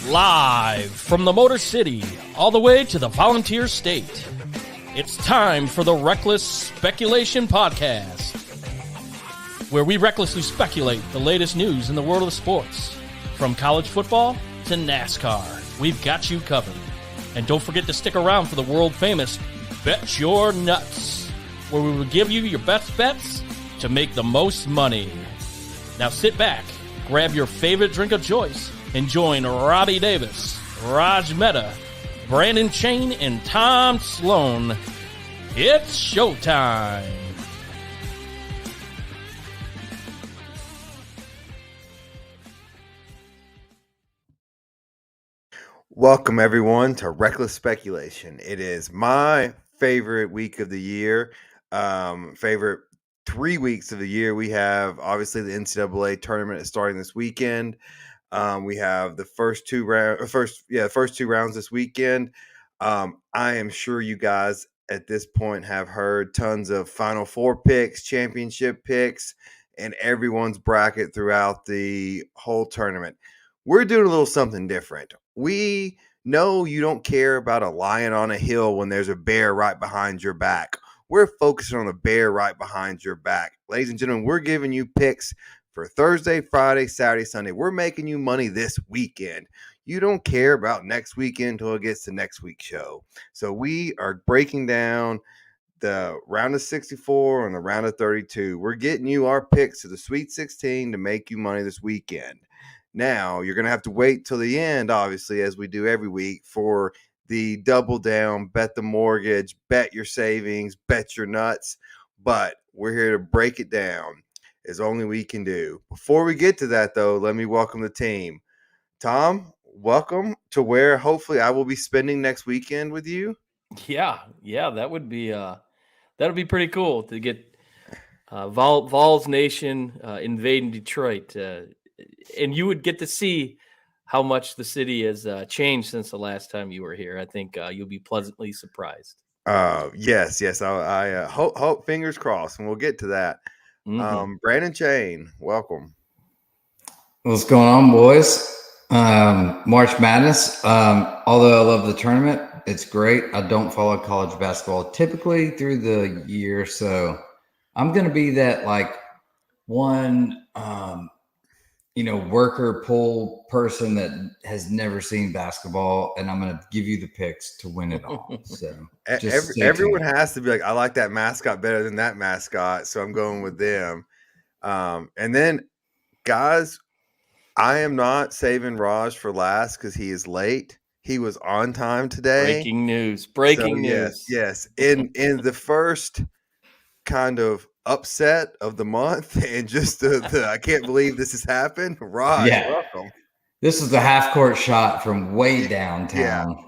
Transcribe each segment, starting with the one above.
Live from the Motor City, all the way to the Volunteer State. It's time for the Reckless Speculation Podcast, where we recklessly speculate the latest news in the world of sports. From college football to NASCAR, we've got you covered. And don't forget to stick around for the world-famous Bet Your Nuts, where we will give you your best bets to make the most money. Now sit back, grab your favorite drink of choice, and join Robbie Davis, Raj Mehta, Brandon Chain, and Tom Sloan. It's showtime. Welcome, everyone, to Reckless Speculation. It is my favorite week of the year, favorite 3 weeks of the year. We have, obviously, the NCAA Tournament is starting this weekend. We have the first two rounds this weekend. I am sure you guys at this point have heard tons of Final Four picks, championship picks, and everyone's bracket throughout the whole tournament. We're doing a little something different. We know you don't care about a lion on a hill when there's a bear right behind your back. We're focusing on the bear right behind your back. Ladies and gentlemen, we're giving you picks for Thursday, Friday, Saturday, Sunday. We're making you money this weekend. You don't care about next weekend until it gets to next week's show. So we are breaking down the round of 64 and the round of 32. We're getting you our picks to the Sweet 16 to make you money this weekend. Now, you're going to have to wait till the end, obviously, as we do every week, for the double down, bet the mortgage, bet your savings, bet your nuts. But we're here to break it down as only we can do. Before we get to that, though, let me welcome the team. Tom, welcome to where hopefully I will be spending next weekend with you. Yeah, that would be pretty cool to get Vols Nation invading Detroit, and you would get to see how much the city has changed since the last time you were here. I think you'll be pleasantly surprised. Yes. I hope, fingers crossed, and we'll get to that. Brandon Chain, welcome. What's going on, boys? March Madness. Although I love the tournament, it's great. I don't follow college basketball typically through the year, so I'm going to be that one, worker pull person that has never seen basketball, and I'm going to give you the picks to win it all. So everyone has to be like, I like that mascot better than that mascot, so I'm going with them. And then, guys, I am not saving Raj for last because he is late. He was on time today. Breaking news. Yes. In the first kind of upset of the month, and just the I can't believe this has happened. Raj, welcome. This is the half-court shot from way downtown. Yeah.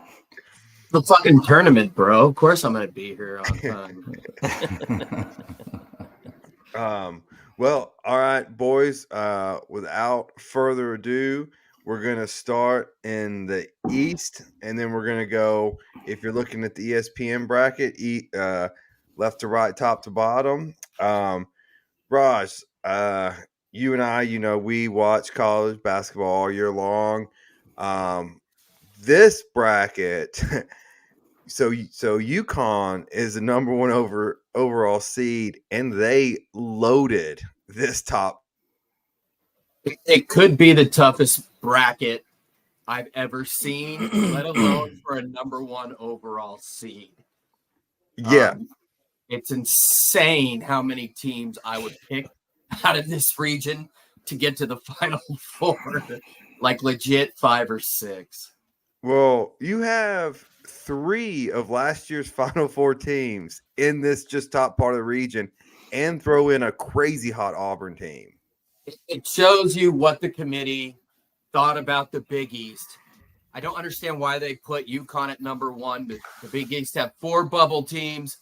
The fucking tournament, bro. Of course I'm going to be here on time. Well, all right, boys. Without further ado, we're going to start in the East, and then we're going to go, if you're looking at the ESPN bracket, left to right, top to bottom. Raj, you and I, we watch college basketball all year long. This bracket, so UConn is the number one overall seed, and they loaded this top. It could be the toughest bracket I've ever seen, let alone for a number one overall seed. Yeah. It's insane how many teams I would pick out of this region to get to the Final Four, like legit 5 or 6. Well, you have 3 of last year's Final Four teams in this just top part of the region, and throw in a crazy hot Auburn team. It shows you what the committee thought about the Big East. I don't understand why they put UConn at number 1. But the Big East have 4 bubble teams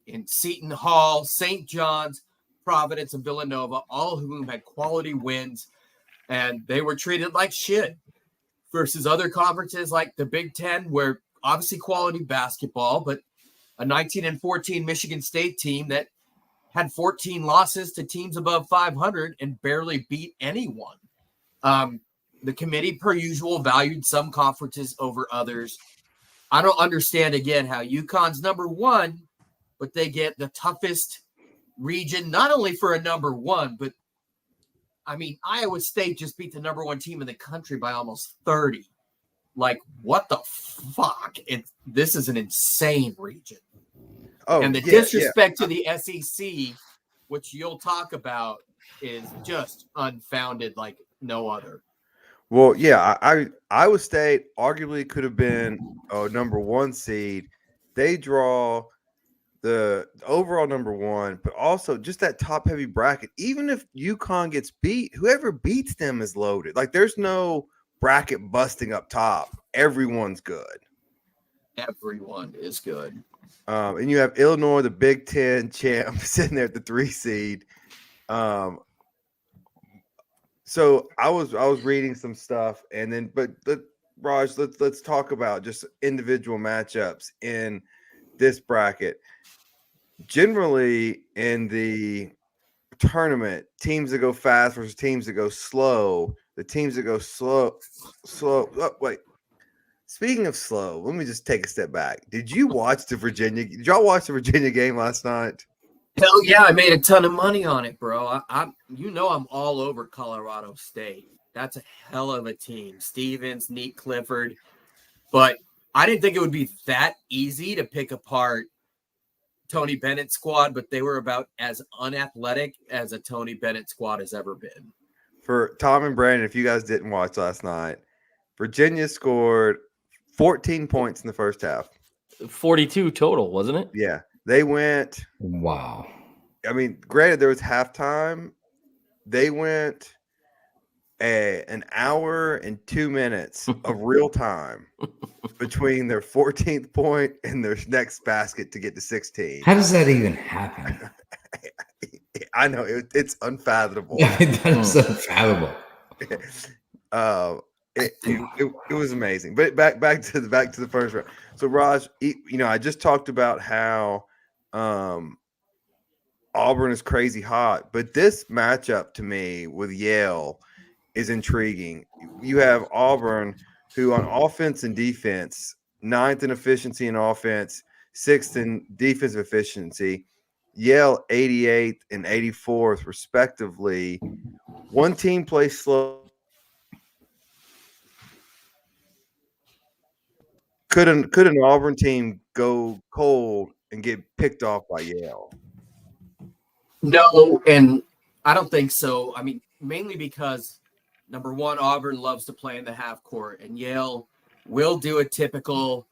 in Seton Hall, St. John's, Providence, and Villanova, all of whom had quality wins, and they were treated like shit versus other conferences like the Big Ten, where obviously quality basketball, but a 19-14 Michigan State team that had 14 losses to teams above 500 and barely beat anyone. the committee, per usual, valued some conferences over others. I don't understand, again, how UConn's number one, but they get the toughest region, not only for a number one, but I mean, Iowa State just beat the number one team in the country by almost 30. Like, what the fuck? This is an insane region. Oh, and the disrespect to the SEC, which you'll talk about, is just unfounded like no other. Well, yeah, Iowa State arguably could have been a number one seed. They draw the overall number one, but also just that top heavy bracket. Even if UConn gets beat, whoever beats them is loaded. Like, there's no bracket busting up top. Everyone's good. Everyone is good. And you have Illinois, the Big Ten champ, sitting there at the 3 seed. So I was reading some stuff, and then but Raj, let's talk about just individual matchups in this bracket. Generally, in the tournament, teams that go fast versus teams that go slow. The teams that go slow. Oh, wait. Speaking of slow, let me just take a step back. Did y'all watch the Virginia game last night? Hell yeah, I made a ton of money on it, bro. I'm all over Colorado State. That's a hell of a team. Stevens, Neat Clifford. But I didn't think it would be that easy to pick apart Tony Bennett's squad, but they were about as unathletic as a Tony Bennett squad has ever been. For Tom and Brandon, if you guys didn't watch last night, Virginia scored 14 points in the first half. 42 total, wasn't it? Yeah. They went. Wow. I mean, granted, there was halftime. They went an hour and 2 minutes of real time between their 14th point and their next basket to get to 16. How does that even happen? I know it's unfathomable. That's unfathomable. It was amazing. But back to the first round. So Raj, I just talked about how Auburn is crazy hot, but this matchup to me with Yale is intriguing. You have Auburn, who on offense and defense, 9th in efficiency in offense, 6th in defensive efficiency. Yale 88th and 84th, respectively. One team plays slow. Could an Auburn team go cold and get picked off by Yale? No, and I don't think so. I mean, mainly because, number one, Auburn loves to play in the half court, and Yale will do a typical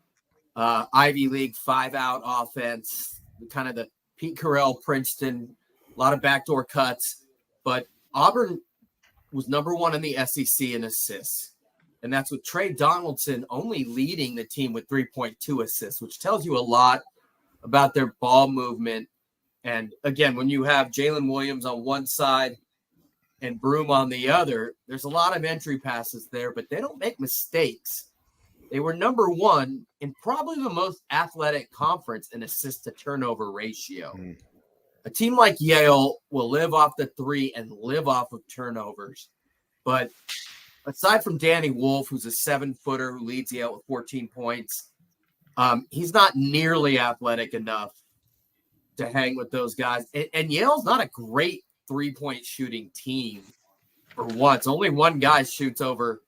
Ivy League 5-out offense, kind of the Pete Carroll, Princeton, a lot of backdoor cuts. But Auburn was number one in the SEC in assists. And that's with Trey Donaldson only leading the team with 3.2 assists, which tells you a lot about their ball movement. And again, when you have Jalen Williams on one side and Broom on the other, there's a lot of entry passes there, but they don't make mistakes. They were number one in probably the most athletic conference in assist to turnover ratio. A team like Yale will live off the three and live off of turnovers. But aside from Danny Wolf, who's a 7-footer who leads Yale with 14 points, he's not nearly athletic enough to hang with those guys. And Yale's not a great three-point shooting team for once. Only one guy shoots over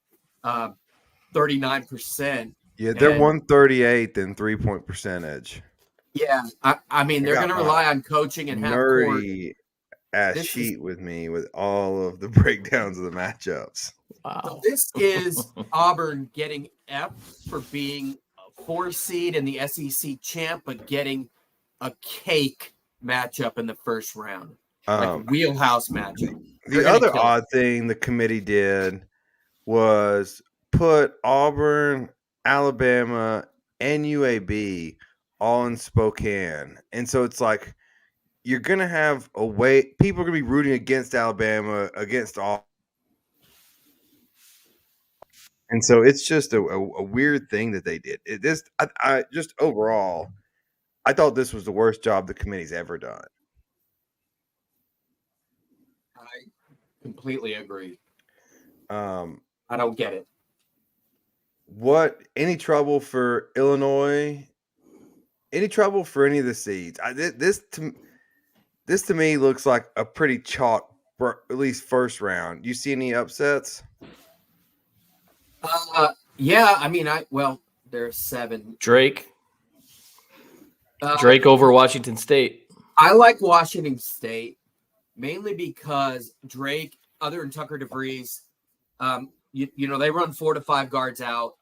39%. Yeah, they're 138th in 3-point percentage. Yeah, I mean, they're going to rely on coaching and half court. Nerdy ass sheet with me with all of the breakdowns of the matchups. Wow. So this is Auburn getting F for being a 4 seed in the SEC champ, but getting a cake matchup in the first round, like a wheelhouse matchup. The other odd thing the committee did was put Auburn, Alabama, and UAB all in Spokane. And so it's like you're going to have a way – people are going to be rooting against Alabama, against Auburn. And so it's just a weird thing that they did. I just overall, I thought this was the worst job the committee's ever done. I completely agree. I I don't get it. Any trouble for Illinois? Any trouble for any of the seeds? This to me looks like a pretty chalk, at least first round. You see any upsets? Yeah, I mean, there's 7. Drake over Washington State. I like Washington State mainly because Drake, other than Tucker DeVries, they run 4 to 5 guards out.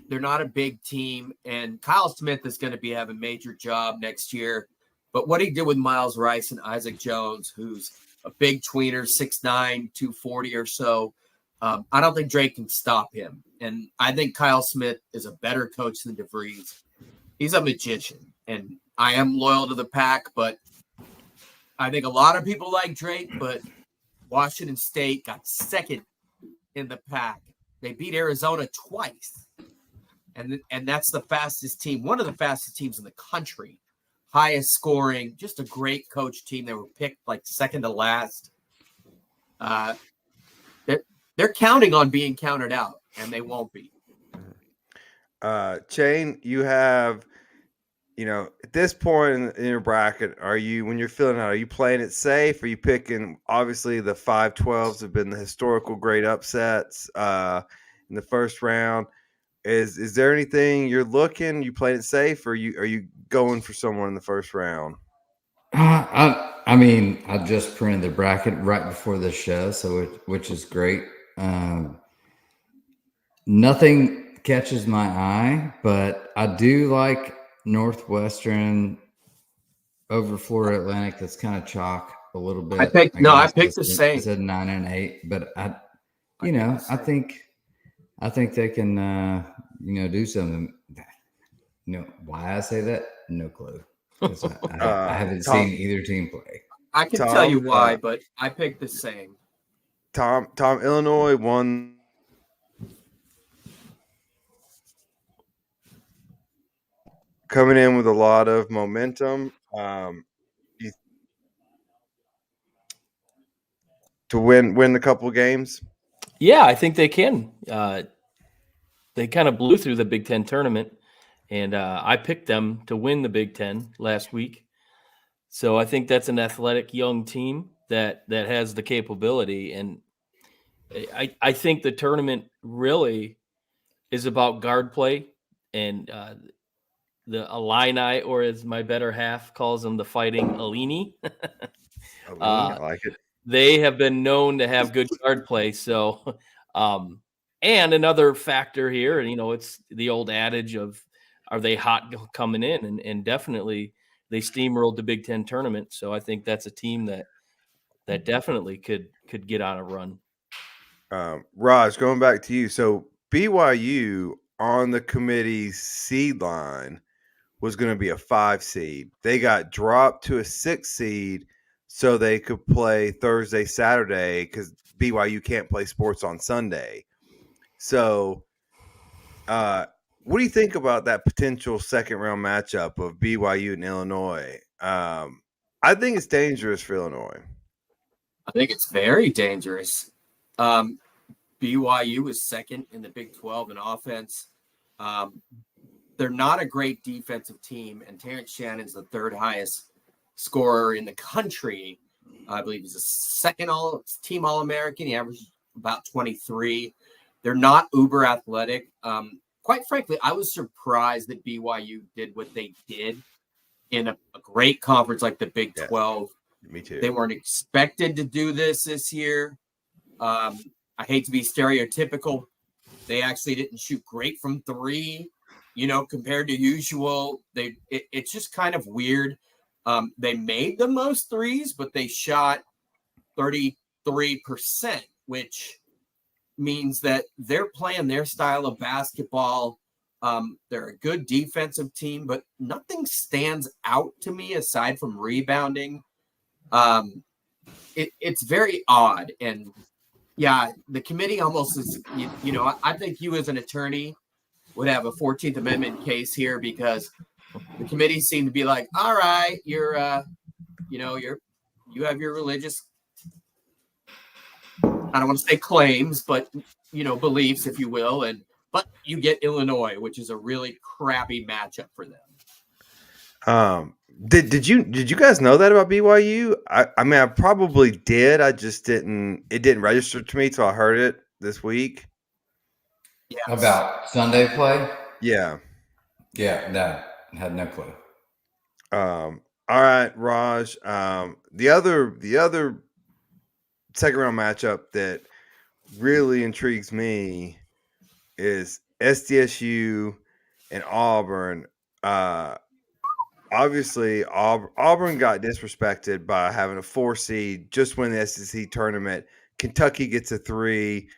They're not a big team, and Kyle Smith is going to have a major job next year. But what he did with Miles Rice and Isaac Jones, who's a big tweener, 6'9", 240 or so, I don't think Drake can stop him. And I think Kyle Smith is a better coach than DeVries. He's a magician, and I am loyal to the pack, but I think a lot of people like Drake, but Washington State got second in the pack. They beat Arizona twice, and that's the fastest team, one of the fastest teams in the country, highest scoring, just a great coach team. They were picked like second to last. They're counting on being counted out, and they won't be. Shane, you have, at this point in your bracket, when you're filling out, are you playing it safe? Are you picking, obviously the 5-12s have been the historical great upsets in the first round. Is there anything you're you playing it safe, or are you going for someone in the first round? I mean, I just printed the bracket right before the show, which is great. Nothing catches my eye, but I do like Northwestern over Florida Atlantic. That's kind of chalk a little bit. I picked the same. I said 9 and 8, but I think they can do something. Why I say that? No clue. Because I haven't seen either team play. I can tell you why, but I picked the same. Tom, Illinois won. Coming in with a lot of momentum to win a couple of games. Yeah, I think they can. They kind of blew through the Big Ten tournament, and I picked them to win the Big Ten last week. So I think that's an athletic young team that has the capability. And I think the tournament really is about guard play and the Illini, or as my better half calls them, the Fighting Illini. I like it. They have been known to have good guard play. So, and another factor here, and it's the old adage of, are they hot coming in? And definitely they steamrolled the Big Ten tournament. So I think that's a team that definitely could get on a run. Raj, going back to you. So BYU on the committee's seed line was going to be a 5 seed. They got dropped to a 6 seed so they could play Thursday, Saturday, because BYU can't play sports on Sunday. So what do you think about that potential second-round matchup of BYU and Illinois? I think it's dangerous for Illinois. I think it's very dangerous. BYU is second in the Big 12 in offense. They're not a great defensive team, and Terrence Shannon's the third highest scorer in the country. I believe he's a second team All-American. He averages about 23. They're not uber athletic. Quite frankly, I was surprised that BYU did what they did in a great conference like the Big 12. Me too. They weren't expected to do this year. I hate to be stereotypical. They actually didn't shoot great from 3, compared to usual. It's just kind of weird. They made the most threes, but they shot 33%, which means that they're playing their style of basketball. They're a good defensive team, but nothing stands out to me aside from rebounding. It's very odd. And yeah, the committee almost is, I think you as an attorney would have a 14th Amendment case here, because the committee seemed to be like, all right, you have your religious I don't want to say claims, but beliefs, if you will, but you get Illinois, which is a really crappy matchup for them. Did you guys know that about BYU? I mean, I probably did. I just didn't. It didn't register to me till I heard it this week. Yeah. About Sunday play? Yeah. Yeah, no, had no clue. All right, Raj. The other second round matchup that really intrigues me is SDSU and Auburn. Obviously, Auburn got disrespected by having a 4 seed, just win the SEC tournament. Kentucky gets a 3.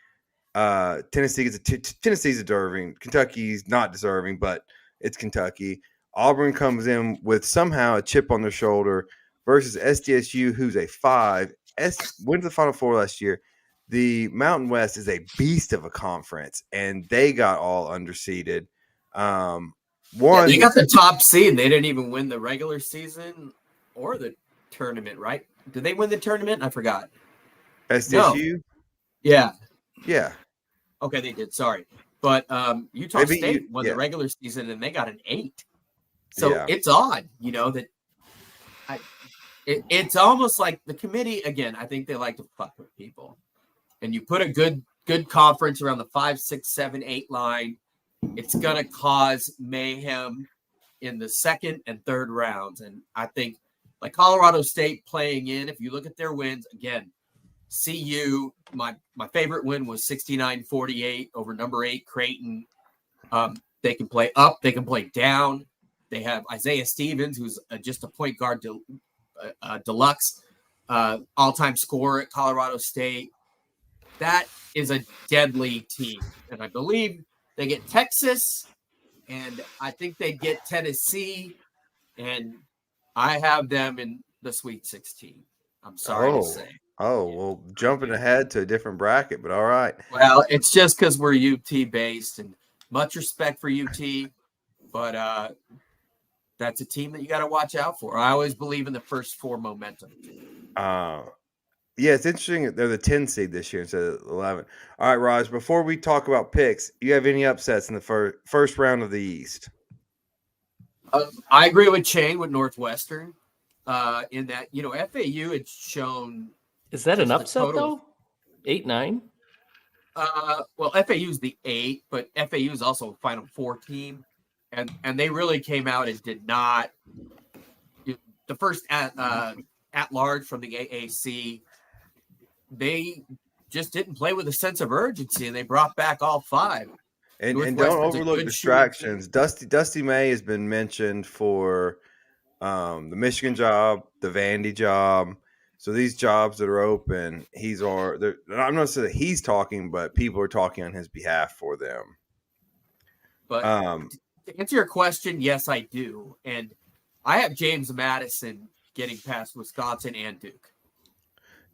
Tennessee gets a 2. Tennessee's deserving. Kentucky's not deserving, but it's Kentucky. Auburn comes in with somehow a chip on their shoulder versus SDSU, who's a 5. Went to the Final Four last year. The Mountain West is a beast of a conference, and they got all underseeded. They got the top seed. They didn't even win the regular season or the tournament, right? Did they win the tournament? I forgot. SDSU? No. Yeah. Yeah. Okay, they did. Sorry. But Utah State won the regular season, and they got an 8. So it's odd, that it's almost like the committee, again, I think they like to fuck with people. And you put a good conference around the 5, 6, 7, 8 line, it's going to cause mayhem in the second and third rounds. And I think like Colorado State playing in, if you look at their wins, again, CU, my favorite win was 69-48 over number 8 Creighton. They can play up, they can play down. They have Isaiah Stevens, who's just a point guard deluxe, all-time scorer at Colorado State. That is a deadly team. And I believe they get Texas, and I think they get Tennessee, and I have them in the Sweet 16. I'm sorry to say. Oh, well, jumping ahead to a different bracket, but all right. Well, it's just because we're UT based, and much respect for UT, but that's a team that you got to watch out for. I always believe in the first 4 momentum. Yeah, it's interesting. They're the 10 seed this year instead of 11. All right, Raj, before we talk about picks, do you have any upsets in the first round of the East? I agree with Shane with Northwestern in that, FAU had shown. Is that an upset, though? 8-9? Well, FAU is the 8, but FAU is also a Final Four team. And they really came out and did not. The first at large from the AAC, they just didn't play with a sense of urgency, and they brought back all 5. And don't overlook distractions. Dusty May has been mentioned for the Michigan job, the Vandy job. So these jobs that are open, I'm not saying that he's talking, but people are talking on his behalf for them. But to answer your question, yes, I do. And I have James Madison getting past Wisconsin and Duke.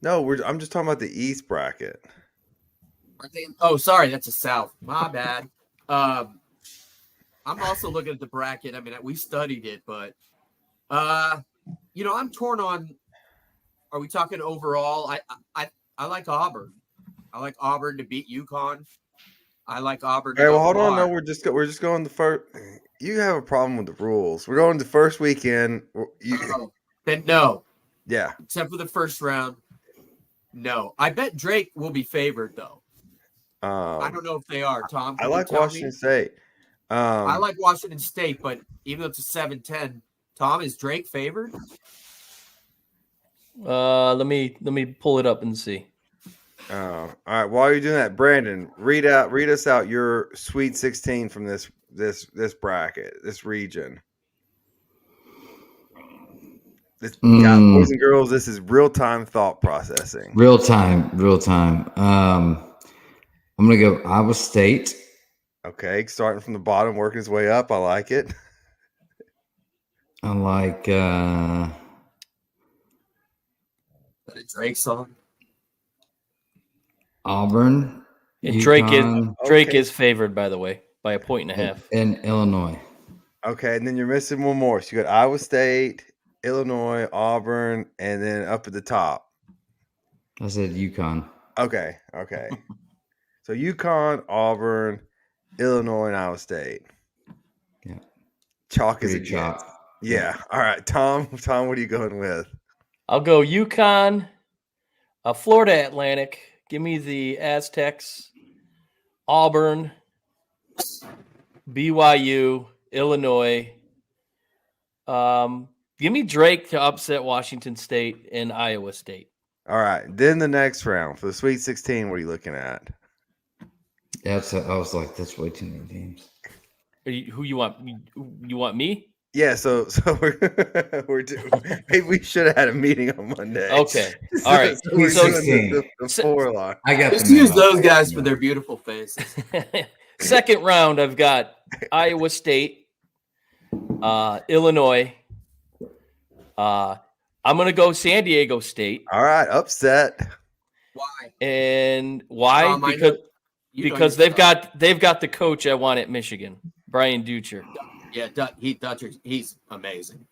No, I'm just talking about the East bracket. Oh, sorry, that's a South. My bad. I'm also looking at the bracket. I mean, we studied it, but I'm torn on. Are we talking overall? I like Auburn. I like Auburn to beat UConn. I like Auburn. Okay, well, hold on. No, we're just going the first. You have a problem with the rules. We're going the first weekend. Then no. Yeah. Except for the first round. No. I bet Drake will be favored, though. I don't know if they are, Tom. I like Washington State. I like Washington State, but even though it's a 7-10, Tom, is Drake favored? Let me pull it up and see. All right. While you're doing that, Brandon, read us out your Sweet 16 from this bracket, this region. Boys and girls, this is real-time thought processing. Real time. I'm gonna go Iowa State. Okay, starting from the bottom, working his way up. I like it. I like Drake song. Auburn. And Drake is favored, by the way, by 1.5 points. In Illinois. Okay, and then you're missing one more. So you got Iowa State, Illinois, Auburn, and then up at the top. I said UConn. Okay. So UConn, Auburn, Illinois, and Iowa State. Yeah. Chalk as Pretty it chalk. gets. Yeah. All right, Tom. Tom, what are you going with? I'll go UConn, Florida Atlantic. Give me the Aztecs, Auburn, BYU, Illinois. Give me Drake to upset Washington State and Iowa State. All right. Then the next round for the Sweet 16. What are you looking at? I was like, that's way too many teams. Who you want? You want me? Yeah. So we're doing. Maybe we should have had a meeting on Monday. Okay. All right. So we're So doing the 4 line. I got Just the use memo. those guys for their beautiful faces. Second round, I've got Iowa State, Illinois. I'm going to go San Diego State. All right. Upset. Why? And why? Because they've got the coach I want at Michigan, Brian Ducher. Yeah, he's amazing.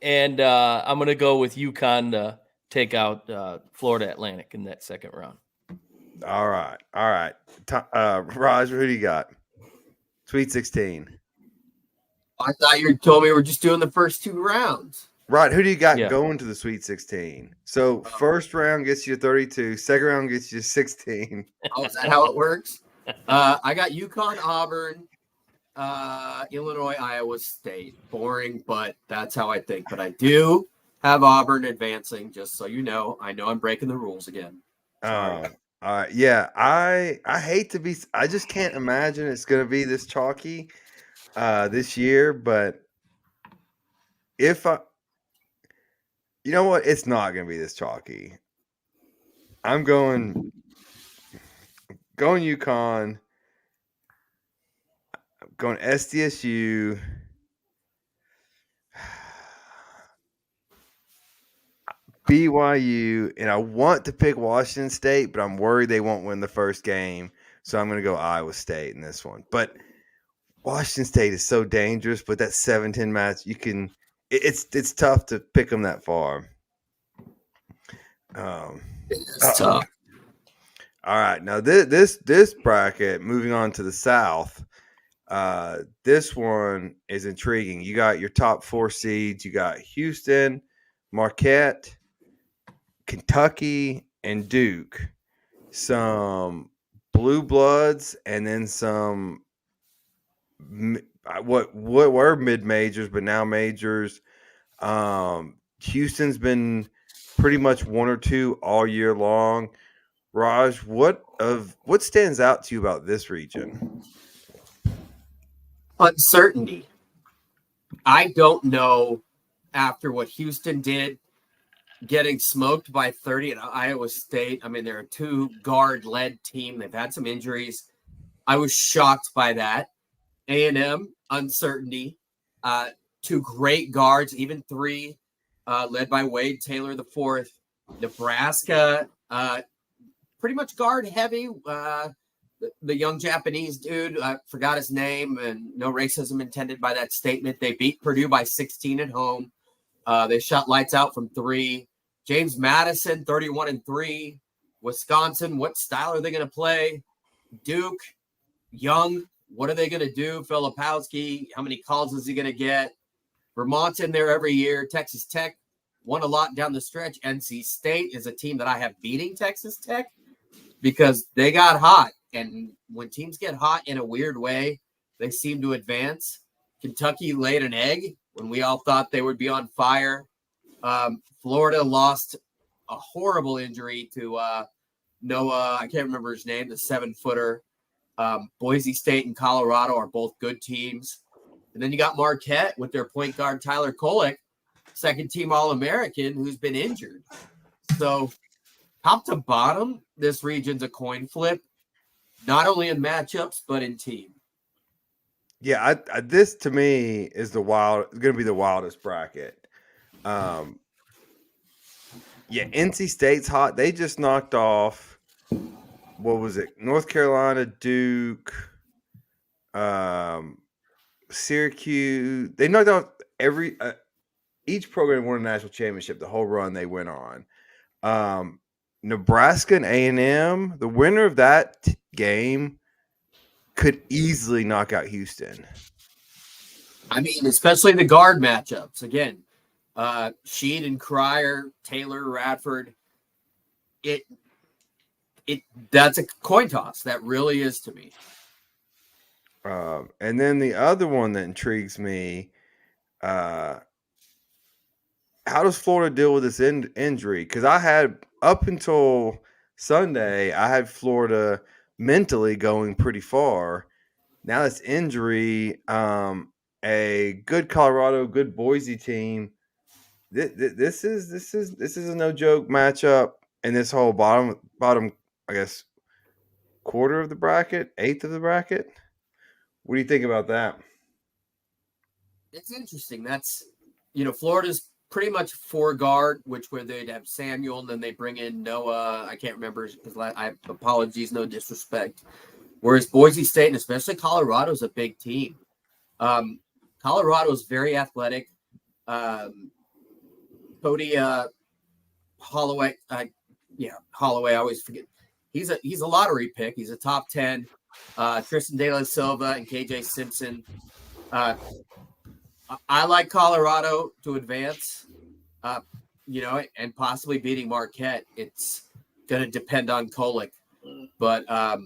And I'm going to go with UConn to take out Florida Atlantic in that second round. All right. Raj, who do you got? Sweet 16. I thought you told me we were just doing the first 2 rounds. Right. Who do you got Yeah. going to the Sweet 16? So first round gets you to 32. Second round gets you to 16. Oh, is that how it works? I got UConn, Auburn, Illinois, Iowa State. Boring, but that's how I think. But I do have Auburn advancing, just so you know. I know I'm breaking the rules again. All right. Yeah. I hate to be. I just can't imagine it's going to be this chalky this year. But you know what? It's not going to be this chalky. I'm going UConn. I'm going SDSU. BYU, and I want to pick Washington State, but I'm worried they won't win the first game. So I'm going to go Iowa State in this one. But Washington State is so dangerous, but that 7-10 match, it's tough to pick them that far. It's tough. All right, now this bracket, moving on to the South, this one is intriguing. You got your top 4 seeds. You got Houston, Marquette, Kentucky, and Duke. Some blue bloods, and then some what were mid majors, but now majors. Houston's been pretty much 1 or 2 all year long. Raj, what stands out to you about this region? Uncertainty. I don't know after what Houston did, getting smoked by 30 at Iowa State. I mean, they're a 2 guard-led team. They've had some injuries. I was shocked by that. A&M, uncertainty. 2 great guards, even 3, led by Wade Taylor IV. Nebraska, pretty much guard heavy. The young Japanese dude, I forgot his name, and no racism intended by that statement. They beat Purdue by 16 at home. They shot lights out from 3. James Madison, 31-3. Wisconsin, what style are they going to play? Duke, young, what are they going to do? Filipowski, how many calls is he going to get? Vermont's in there every year. Texas Tech won a lot down the stretch. NC State is a team that I have beating Texas Tech because they got hot. And when teams get hot in a weird way, they seem to advance. Kentucky laid an egg when we all thought they would be on fire. Florida lost a horrible injury to Noah. I can't remember his name, the 7-footer. Boise State and Colorado are both good teams. And then you got Marquette with their point guard, Tyler Kolek, second-team All-American, who's been injured. So top to bottom, this region's a coin flip, not only in matchups, but in team. Yeah, this to me is going to be the wildest bracket. Yeah, NC State's hot. They just knocked off, what was it? North Carolina, Duke, Syracuse. They knocked off each program won a national championship. The whole run they went on. Nebraska and A&M, the winner of that game could easily knock out Houston. I mean, especially the guard matchups. Again, Sheed and Cryer, Taylor, Radford. That's a coin toss. That really is to me. And then the other one that intrigues me, how does Florida deal with this injury? Because I had, up until Sunday, I had Florida mentally going pretty far. Now this injury, a good Colorado, good Boise team. This is a no joke matchup in this whole bottom, I guess, quarter of the bracket, eighth of the bracket. What do you think about that? It's interesting. That's, Florida's pretty much 4-guard, where they'd have Samuel, and then they bring in Noah. I can't remember his apologies, no disrespect. Whereas Boise State, and especially Colorado, is a big team. Colorado is very athletic. Cody Holloway, Holloway. I always forget. He's a lottery pick. He's a top 10. Tristan De La Silva and KJ Simpson. I like Colorado to advance. And possibly beating Marquette. It's going to depend on Kolek, but I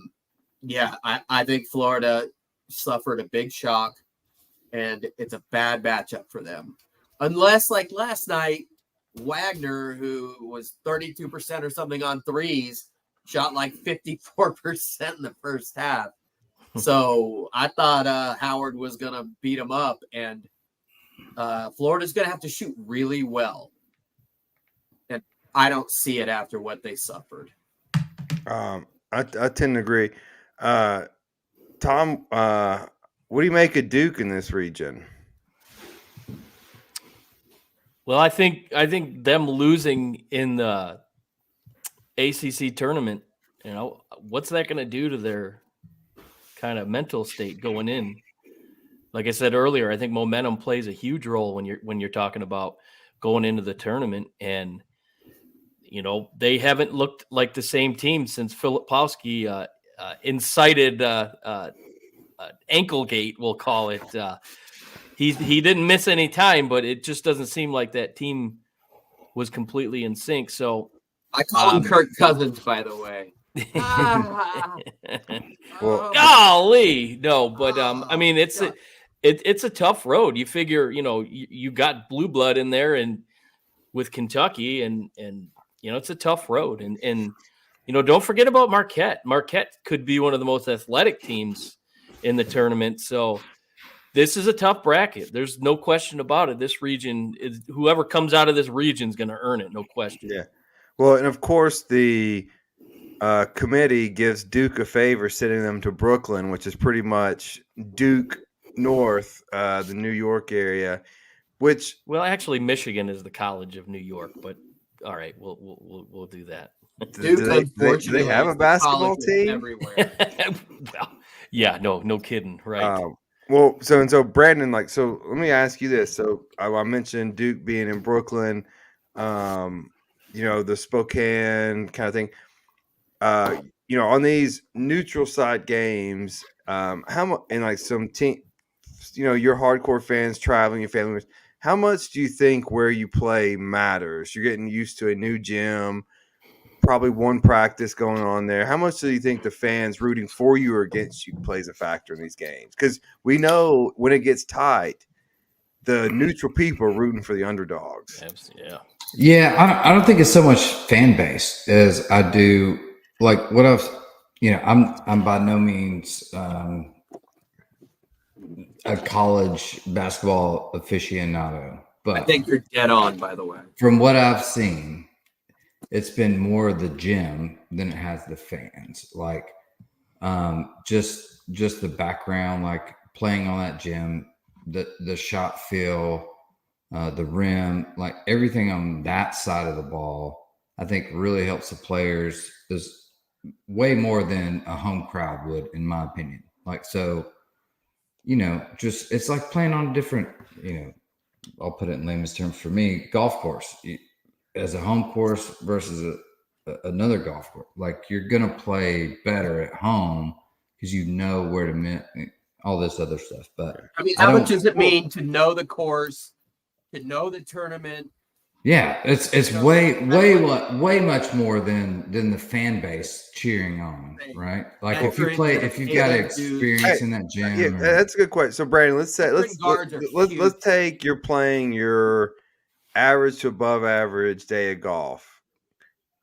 think Florida suffered a big shock, and it's a bad matchup for them. Unless, like last night, Wagner, who was 32% or something on threes, shot like 54% in the first half. So I thought Howard was going to beat him up, and Florida's going to have to shoot really well. And I don't see it after what they suffered. I tend to agree. Tom, what do you make of Duke in this region? Well, I think them losing in the ACC tournament, what's that going to do to their kind of mental state going in? Like I said earlier, I think momentum plays a huge role when you're talking about going into the tournament, and they haven't looked like the same team since Filipowski incited anklegate, we'll call it. He didn't miss any time, but it just doesn't seem like that team was completely in sync. So I call him Kirk Cousins, by the way. Well, golly, no, but I mean it's a tough road. You figure you got blue blood in there and with Kentucky, and it's a tough road, and don't forget about Marquette. Marquette could be one of the most athletic teams in the tournament. So this is a tough bracket. There's no question about it. This region is, whoever comes out of this region is going to earn it. No question. Yeah. Well, and of course the committee gives Duke a favor sending them to Brooklyn, which is pretty much Duke North, the New York area, which, well, actually Michigan is the College of New York, but all right, we'll do that. do they have a basketball team everywhere? Well, yeah, no kidding, right? Well, so Brandon, so let me ask you this. So I mentioned Duke being in Brooklyn, the Spokane kind of thing. On these neutral site games, how much, and like some team, your hardcore fans traveling, your family members, how much do you think where you play matters? You're getting used to a new gym, probably one practice going on there. How much do you think the fans rooting for you or against you plays a factor in these games? Because we know when it gets tight, the neutral people are rooting for the underdogs. Yeah. Yeah, I don't think it's so much fan base as I do like what I've, I'm by no means a college basketball aficionado, but I think you're dead on, by the way. From what I've seen, it's been more the gym than it has the fans. Like, just the background, like playing on that gym, the shot feel, the rim, like everything on that side of the ball, I think really helps the players. Is way more than a home crowd would, in my opinion. Like, so, just it's like playing on a different, I'll put it in layman's terms for me, golf course. As a home course versus another golf course. Like you're gonna play better at home because you know where to all this other stuff. But I mean, how much does it mean to know the course, to know the tournament? Yeah, it's way much more than the fan base cheering on, right? Like if you've got experience in that gym. Yeah, that's a good question. So Brandon, let's take you're playing your average to above average day of golf.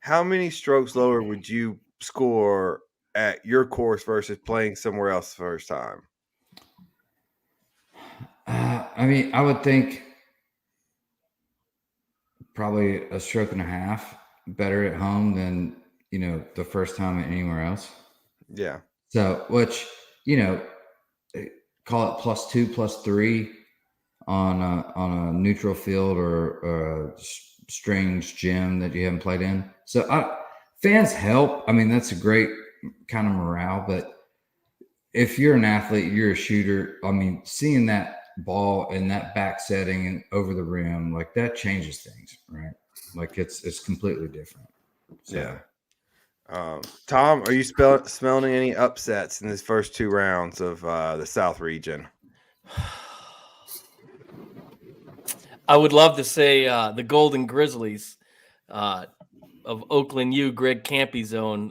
How many strokes lower would you score at your course versus playing somewhere else the first time? I mean, I would think probably a stroke and a half better at home than, the first time anywhere else. Yeah. So, which, call it +2, +3 on a neutral field or a strange gym that you haven't played in. So fans help. I mean, that's a great kind of morale, but if you're an athlete, you're a shooter. I mean, seeing that ball in that back setting and over the rim, like that changes things, right? Like it's completely different. So. Yeah. Tom, are you smelling any upsets in these first 2 rounds of the South region? I would love to say the Golden Grizzlies of Oakland U, Greg Campy's own,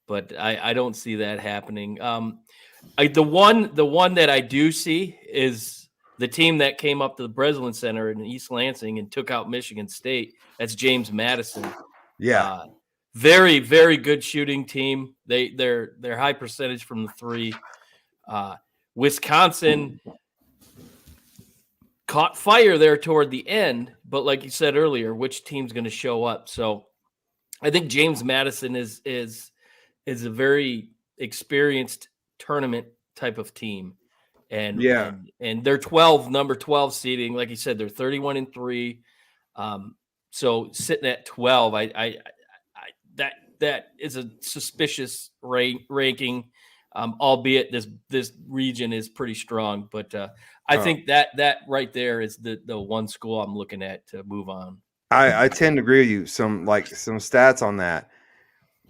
but I don't see that happening. The one that I do see is the team that came up to the Breslin Center in East Lansing and took out Michigan State. That's James Madison. Yeah. Very, very good shooting team. They're high percentage from the 3. Wisconsin caught fire there toward the end, but like you said earlier, which team's going to show up? So I think James Madison is a very experienced tournament type of team. And and they're number 12 seeding. Like you said, they're 31-3. So sitting at 12, that is a suspicious ranking, albeit this region is pretty strong. But I think that right there is the one school I'm looking at to move on. I tend to agree with you. Some stats on that.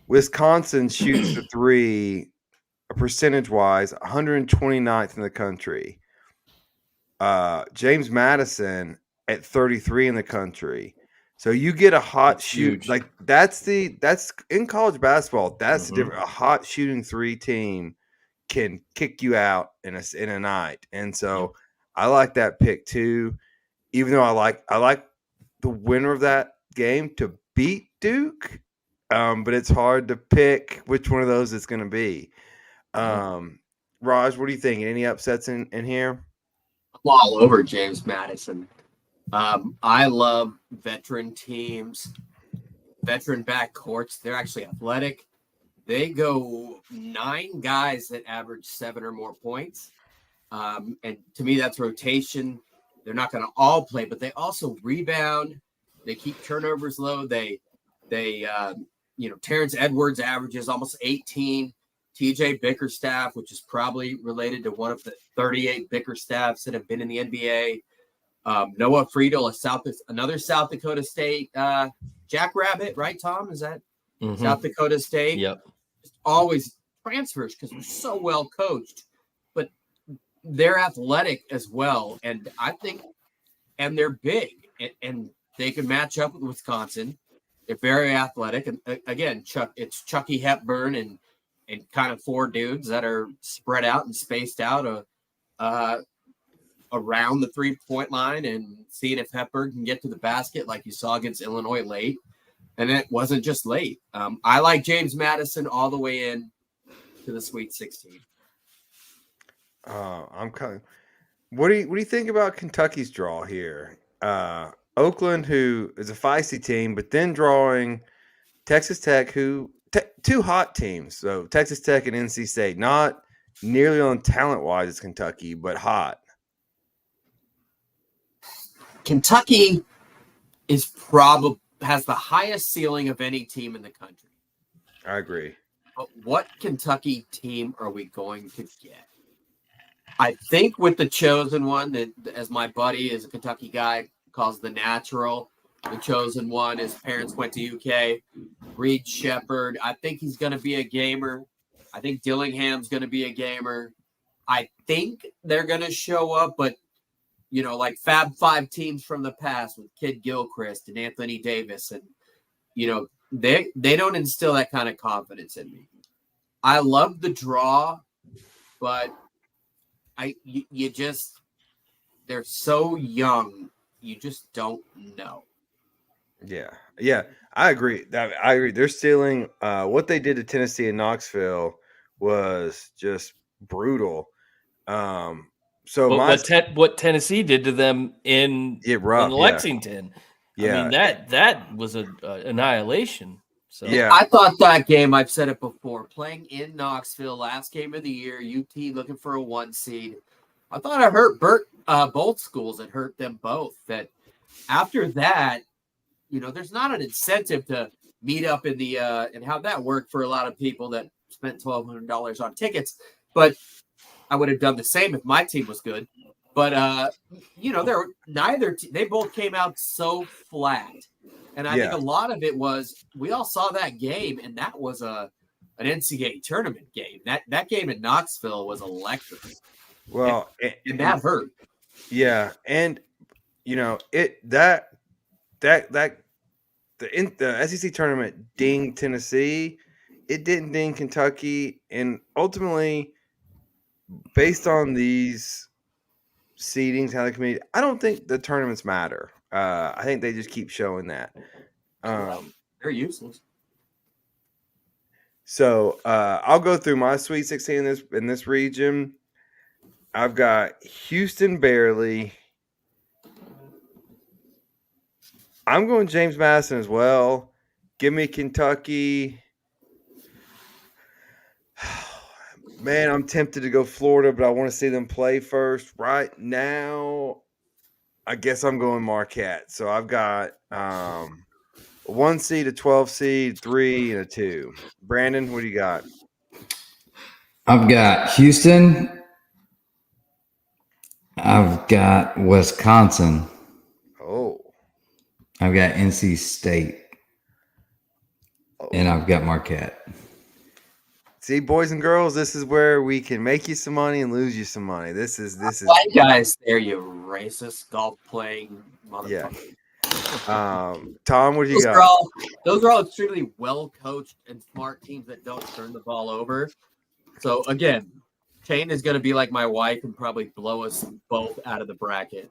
Wisconsin shoots the 3 percentage-wise 129th in the country. James Madison at 33 in the country. So you get a hot shoot, like that's in college basketball. That's the difference. A hot shooting 3 team can kick you out in a night, and so I like that pick too. Even though I like the winner of that game to beat Duke, but it's hard to pick which one of those it's going to be. Raj, what do you think? Any upsets in here? I'm all over James Madison. I love veteran teams, veteran backcourts. They're actually athletic. They go 9 guys that average 7 or more points. And to me, that's rotation. They're not going to all play, but they also rebound. They keep turnovers low. Terrence Edwards averages almost 18. TJ Bickerstaff, which is probably related to one of the 38 Bickerstaffs that have been in the NBA. Noah Friedel, another South Dakota State Jackrabbit, right, Tom? Is that South Dakota State? Yep. Always transfers because we're so well coached, but they're athletic as well. And I think, and they're big, and they can match up with Wisconsin. They're very athletic. And again, it's Chucky Hepburn and kind of 4 dudes that are spread out and spaced out around the 3-point line and seeing if Hepburn can get to the basket like you saw against Illinois late. And it wasn't just late. I like James Madison all the way in to the Sweet 16. I'm kind of. What do you think about Kentucky's draw here? Oakland, who is a feisty team, but then drawing Texas Tech, who 2 hot teams. So Texas Tech and NC State, not nearly on talent-wise as Kentucky, but hot. Kentucky has the highest ceiling of any team in the country. I agree. But what Kentucky team are we going to get? I think with the chosen one, that as my buddy is a Kentucky guy calls the natural, the chosen one. His parents went to UK. Reed Shepherd, I think he's going to be a gamer. I think Dillingham's going to be a gamer. I think they're going to show up, but, like Fab Five teams from the past with Kid Gilchrist and Anthony Davis, and, they don't instill that kind of confidence in me. I love the draw, but they're so young, you just don't know. Yeah, I agree. They're stealing. What they did to Tennessee and Knoxville was just brutal. So what Tennessee did to them in Lexington, yeah. I mean that was an annihilation. So yeah, I thought that game, I've said it before, playing in Knoxville, last game of the year, UT looking for a 1 seed. I thought I hurt both schools. It hurt them both. That after that, there's not an incentive to meet up in the and how that worked for a lot of people that spent $1,200 on tickets. But I would have done the same if my team was good. But they both came out so flat. And I think a lot of it was we all saw that game, and that was an NCAA tournament game. That game in Knoxville was electric. Well, and that hurt. Yeah, and the SEC tournament dinged Tennessee. It didn't ding Kentucky, and ultimately, based on these seedings, how the committee, I don't think the tournaments matter. I think they just keep showing that. They're useless. So I'll go through my Sweet 16 in this region. I've got Houston barely. I'm going James Madison as well. Give me Kentucky. Man, I'm tempted to go Florida, but I want to see them play first. Right now, I guess I'm going Marquette. So I've got a 1 seed, a 12 seed, 3, and a 2. Brandon, what do you got? I've got Houston. I've got Wisconsin. Oh. I've got NC State. And I've got Marquette. See, boys and girls, this is where we can make you some money and lose you some money. This is white guys there, you racist golf playing motherfucker. Yeah. Tom, what do you got? Those are all extremely well coached and smart teams that don't turn the ball over. So again, Kane is going to be like my wife and probably blow us both out of the bracket.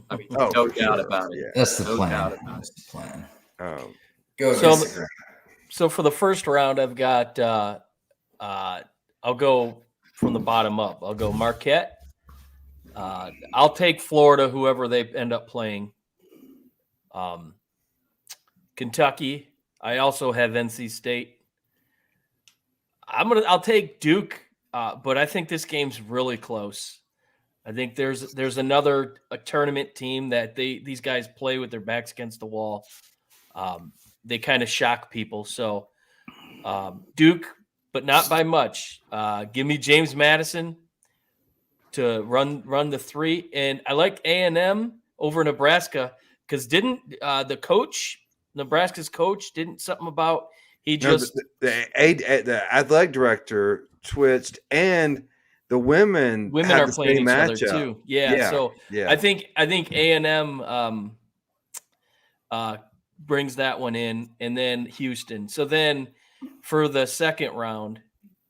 I mean, no doubt about it. Yeah. That's the plan. That's the plan. Go. So for the first round, I've got. I'll go from the bottom up. I'll go Marquette. I'll take Florida, whoever they end up playing. Kentucky. I also have NC State. I'll take Duke, but I think this game's really close. I think there's another tournament team that these guys play with their backs against the wall. They kind of shock people. So Duke, but not by much. Give me James Madison to run the 3, and I like A&M over Nebraska because didn't the coach, Nebraska's coach, didn't something about the athletic director twitched, and the women are playing each other too. Yeah. So yeah. I think A&M brings that one in, and then Houston. So then for the second round,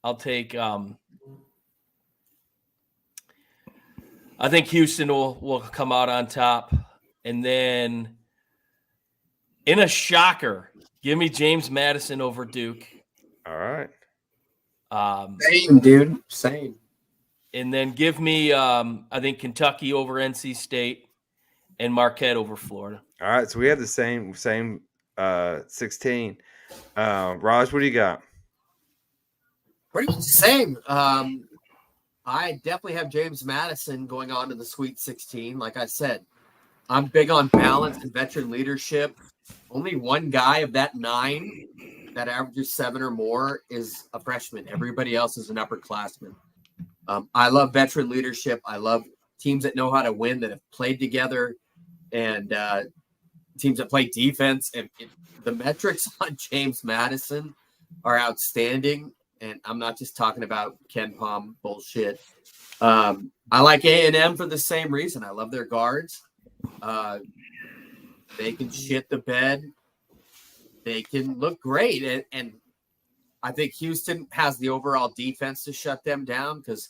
I'll take I think Houston will come out on top. And then in a shocker, give me James Madison over Duke. All right. Same, dude. Same. And then give me I think Kentucky over NC State and Marquette over Florida. All right. So we have the same 16. Raj, what do you got? Pretty much the same. I definitely have James Madison going on to the Sweet 16. Like I said, I'm big on balance and veteran leadership. Only one guy of that 9 that averages 7 or more is a freshman. Everybody else is an upperclassman. I love veteran leadership. I love teams that know how to win, that have played together. And teams that play defense, and the metrics on James Madison are outstanding. And I'm not just talking about Ken Palm bullshit. I like A&M for the same reason. I love their guards. They can shit the bed. They can look great. And I think Houston has the overall defense to shut them down, because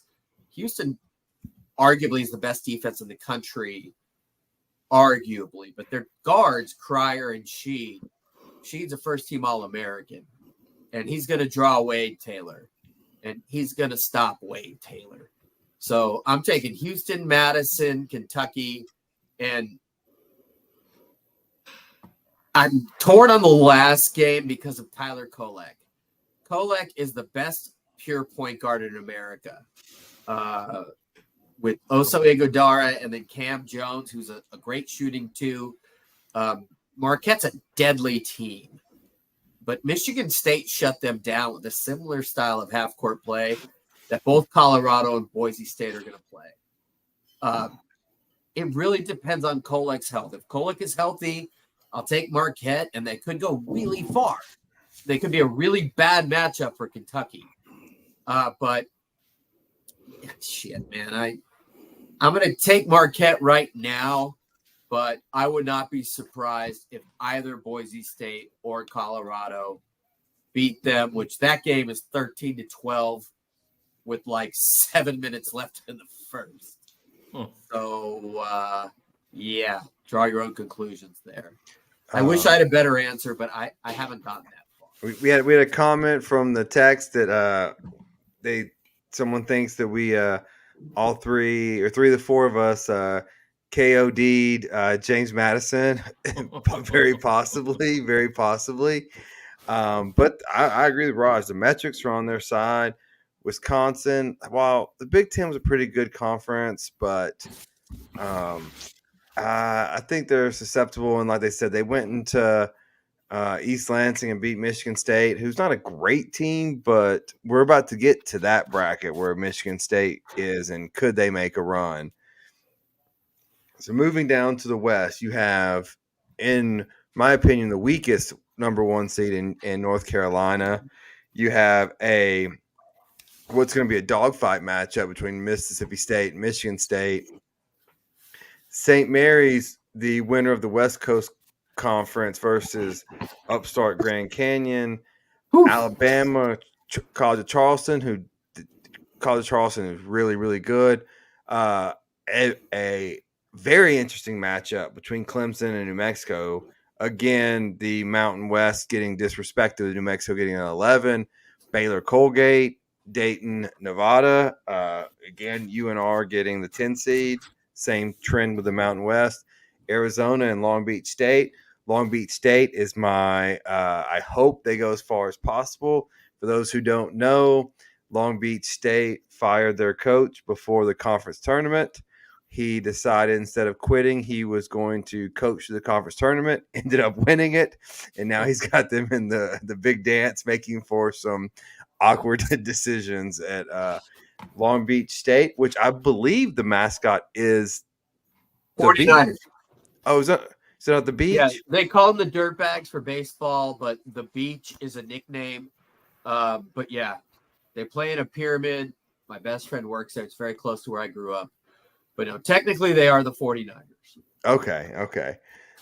Houston arguably is the best defense in the country, arguably. But their guards, Cryer and Sheed. Sheed's a first-team All-American, and he's going to draw Wade Taylor, and he's going to stop Wade Taylor. So I'm taking Houston, Madison, Kentucky, and I'm torn on the last game because of Tyler Kolek. Kolek is the best pure point guard in America, with Oso Iguodala and then Cam Jones, who's a great shooting too. Marquette's a deadly team, but Michigan State shut them down with a similar style of half-court play that both Colorado and Boise State are going to play. It really depends on Kolek's health. If Kolek is healthy, I'll take Marquette, and they could go really far. They could be a really bad matchup for Kentucky. But shit, man, I'm going to take Marquette right now, but I would not be surprised if either Boise State or Colorado beat them, which that game is 13-12 with like 7 minutes left in the first. So, yeah, draw your own conclusions there. I wish I had a better answer, but I haven't gotten that far. We had a comment from the text that someone thinks that we all three of the four of us KOD'd James Madison, very possibly. But I agree with Raj. The metrics are on their side. Wisconsin, while the Big Ten was a pretty good conference, but I think they're susceptible. And like they said, they went into East Lansing and beat Michigan State, who's not a great team, but we're about to get to that bracket where Michigan State is, and could they make a run? So moving down to the West, you have, in my opinion, the weakest number one seed in North Carolina. You have what's going to be a dogfight matchup between Mississippi State and Michigan State. St. Mary's, the winner of the West Coast Conference, versus upstart Grand Canyon. Alabama, College of Charleston, is really, really good. A very interesting matchup between Clemson and New Mexico. Again, the Mountain West getting disrespected, New Mexico getting an 11. Baylor, Colgate, Dayton, Nevada. Again, UNR getting the 10 seed. Same trend with the Mountain West. Arizona and Long Beach State. Long Beach State is my I hope they go as far as possible. For those who don't know, Long Beach State fired their coach before the conference tournament. He decided instead of quitting, he was going to coach the conference tournament, ended up winning it, and now he's got them in the big dance, making for some awkward decisions at Long Beach State, which I believe the mascot is the 49ers. Beach. Oh, is it not the Beach? Yeah, they call them the Dirtbags for baseball, but the Beach is a nickname. But yeah, they play in a pyramid. My best friend works there. It's very close to where I grew up. But no, technically they are the 49ers. Okay. If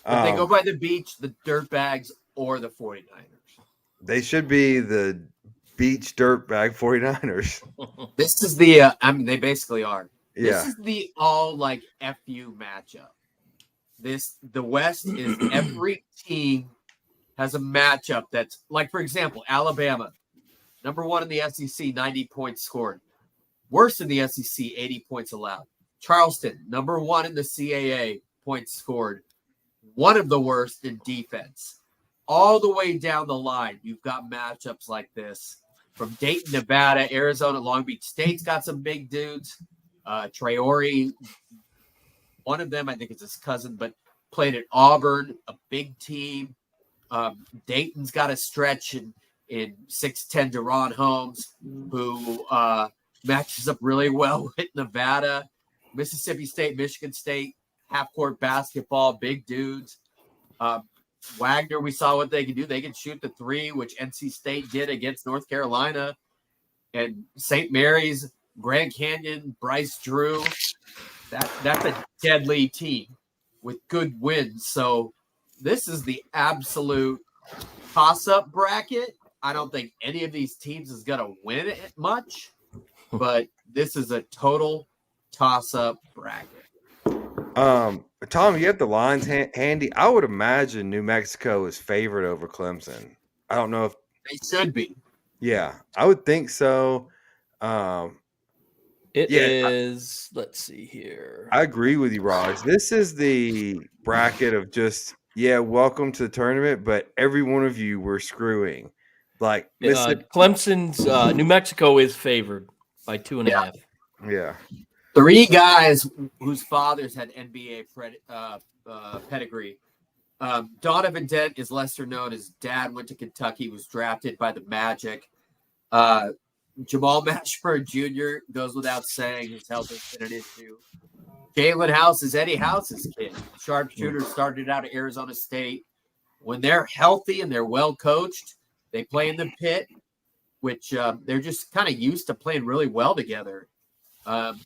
they go by the Beach, the Dirtbags, or the 49ers. They should be the Beach Dirtbag 49ers. This is the, they basically are. Yeah. This is the all like FU matchup. The West is every team has a matchup that's like, for example, Alabama, number one in the SEC, 90 points scored. Worst in the SEC, 80 points allowed. Charleston, number one in the CAA, points scored. One of the worst in defense. All the way down the line, you've got matchups like this. From Dayton, Nevada, Arizona, Long Beach State's got some big dudes. Traore, one of them, I think it's his cousin, but played at Auburn, a big team. Dayton's got a stretch in 6'10" Deron Holmes, who matches up really well with Nevada. Mississippi State, Michigan State, half-court basketball, big dudes. Wagner, we saw what they could do. They could shoot the three, which NC State did against North Carolina. And St. Mary's, Grand Canyon, Bryce Drew. That's a deadly team with good wins. So this is the absolute toss-up bracket. I don't think any of these teams is going to win it much, but this is a total toss-up bracket. Tom, you have the lines handy. I would imagine New Mexico is favored over Clemson. I don't know if they should be. Yeah, I would think so. It is. Let's see here. I agree with you, Raj. This is the bracket of just welcome to the tournament, but every one of you were screwing. Like Clemson's New Mexico is favored by 2.5. Yeah. 3 guys whose fathers had NBA pedigree. Donovan Dent is lesser known. His dad went to Kentucky, was drafted by the Magic. Jamal Mashburn Jr. goes without saying. His health has been an issue. Jalen House is Eddie House's kid. Sharpshooter started out at Arizona State. When they're healthy and they're well coached, they play in the pit, which they're just kind of used to playing really well together.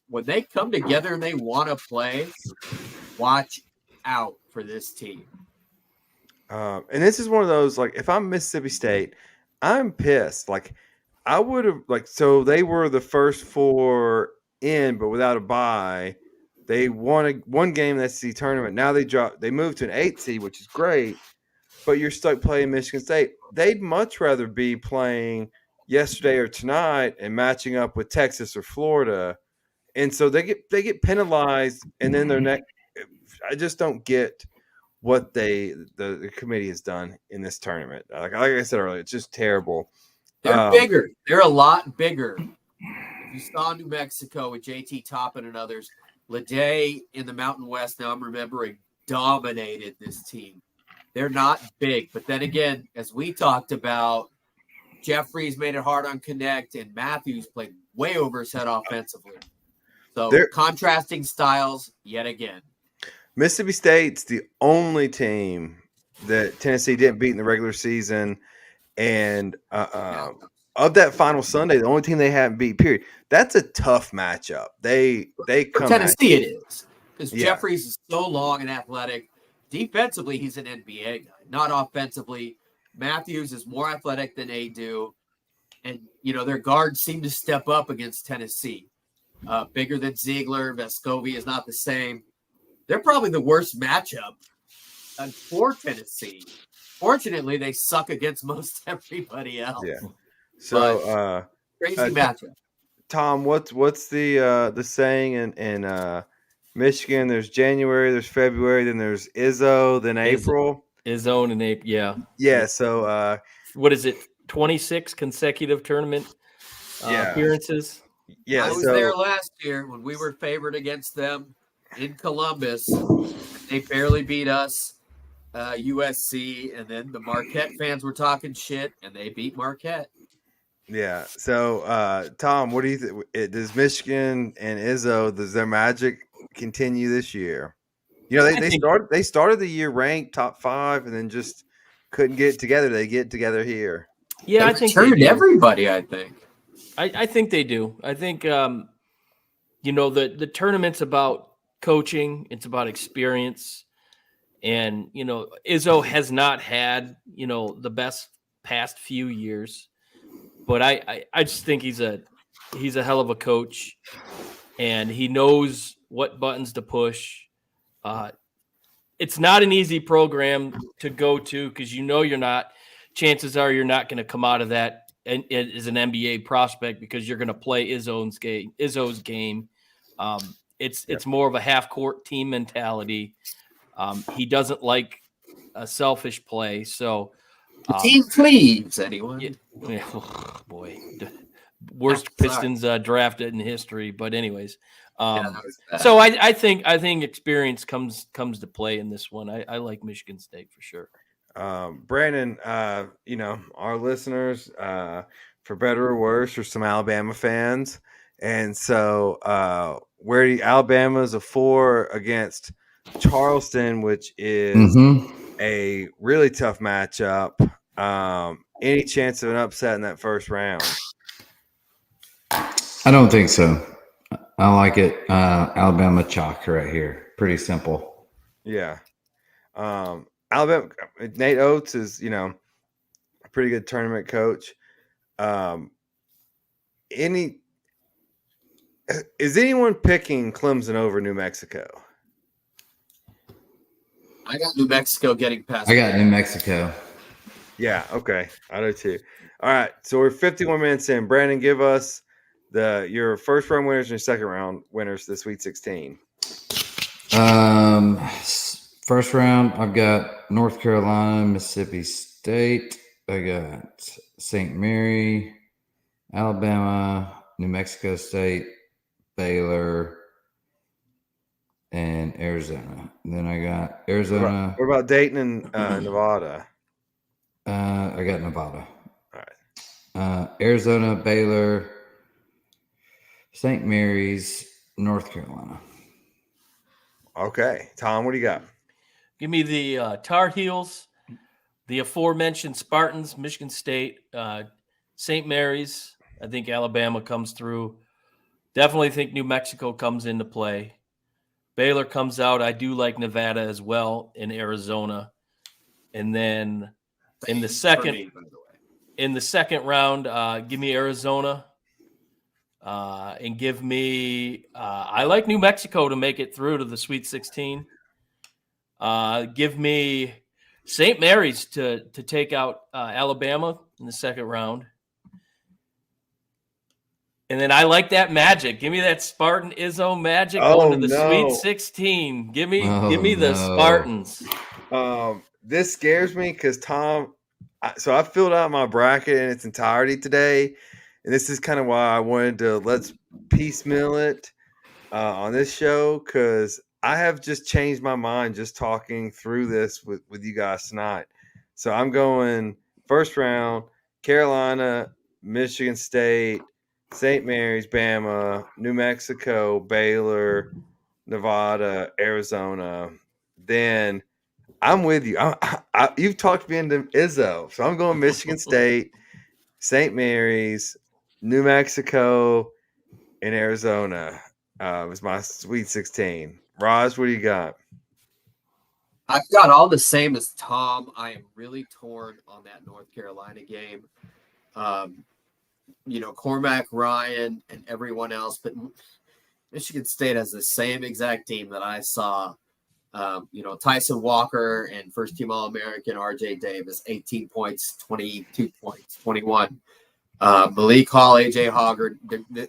When they come together and they want to play, watch out for this team. And this is one of those, like, if I'm Mississippi State, I'm pissed. Like, I would have, so they were the first 4 in, but without a bye. They won one game in the SEC tournament. Now they moved to an 8 seed, which is great, but you're stuck playing Michigan State. They'd much rather be playing yesterday or tonight and matching up with Texas or Florida. And so they get penalized, and then their next. I just don't get what the committee has done in this tournament. Like I said earlier, it's just terrible. They're bigger. They're a lot bigger. If you saw New Mexico with JT Toppin and others, Leday in the Mountain West, now I'm remembering, dominated this team. They're not big. But then again, as we talked about, Jeffries made it hard on Connect, and Matthews played way over his head offensively. So contrasting styles yet again. Mississippi State's the only team that Tennessee didn't beat in the regular season. And of that final Sunday, the only team they haven't beat, period. That's a tough matchup. They come for Tennessee it is. Because Jeffries is so long and athletic. Defensively, he's an NBA guy. Not offensively. Matthews is more athletic than they do. And, their guards seem to step up against Tennessee. Bigger than Ziegler. Vescovi is not the same. They're probably the worst matchup for Tennessee. Fortunately, they suck against most everybody else. Yeah. So crazy matchup. Tom, what's the saying in Michigan? There's January, there's February, then there's Izzo, then April. Izzo and April, yeah. Yeah. So what is it? 26 consecutive tournament appearances. Yeah, I was there last year when we were favored against them in Columbus. They barely beat us, USC, and then the Marquette fans were talking shit, and they beat Marquette. Yeah. So, Tom, what do you think? Does Michigan and Izzo, does their magic continue this year? They started the year ranked top 5, and then just couldn't get it together. They get together here. Yeah, I think turned everybody. I think. I think they do. I think the tournament's about coaching. It's about experience, and Izzo has not had the best past few years, but I just think he's a hell of a coach, and he knows what buttons to push. It's not an easy program to go to because chances are you're not going to come out of that as an NBA prospect because you're going to play Izzo's game. It's more of a half-court team mentality. He doesn't like a selfish play. So team cleaves, anyone. Yeah, oh boy. Worst Pistons drafted in history. But anyways, so I think experience comes to play in this one. I like Michigan State for sure. Brandon, our listeners, for better or worse, are some Alabama fans. And so Alabama's a 4 against Charleston, which is a really tough matchup. Any chance of an upset in that first round? I don't think so. I like it. Alabama chalk right here. Pretty simple. Yeah. Alabama, Nate Oates is, a pretty good tournament coach. Is anyone picking Clemson over New Mexico? I got New Mexico getting past. I got New Mexico. Yeah, okay. I do too. All right. So we're 51 minutes in. Brandon, give us your first round winners and your second round winners this Sweet 16. First round, I've got North Carolina, Mississippi State. I got St. Mary, Alabama, New Mexico State, Baylor, and Arizona. And then I got Arizona. What about Dayton and Nevada? I got Nevada. All right. Arizona, Baylor, St. Mary's, North Carolina. Okay. Tom, what do you got? Give me the Tar Heels, the aforementioned Spartans, Michigan State, St. Mary's. I think Alabama comes through. Definitely think New Mexico comes into play. Baylor comes out. I do like Nevada as well, in Arizona. And then in the second round, give me Arizona. And give me I like New Mexico to make it through to the Sweet 16. Give me St. Mary's to take out Alabama in the second round. And then I like that magic. Give me that Spartan Izzo magic going to the Sweet 16. Give me the Spartans. This scares me because Tom. So I filled out my bracket in its entirety today, and this is kind of why I wanted to let's piecemeal it on this show, because I have just changed my mind just talking through this with you guys tonight. So I'm going first round: Carolina, Michigan State, St. Mary's, Bama, New Mexico, Baylor, Nevada, Arizona. Then I'm with you. You've talked me into Izzo, so I'm going Michigan State, St. Mary's, New Mexico, and Arizona. Was my Sweet 16. Raj, what do you got? I've got all the same as Tom. I am really torn on that North Carolina game. Cormac Ryan and everyone else, but Michigan State has the same exact team that I saw. Tyson Walker and first-team All-American RJ Davis, 18 points, 22 points, 21. Malik Hall, AJ Hoggard,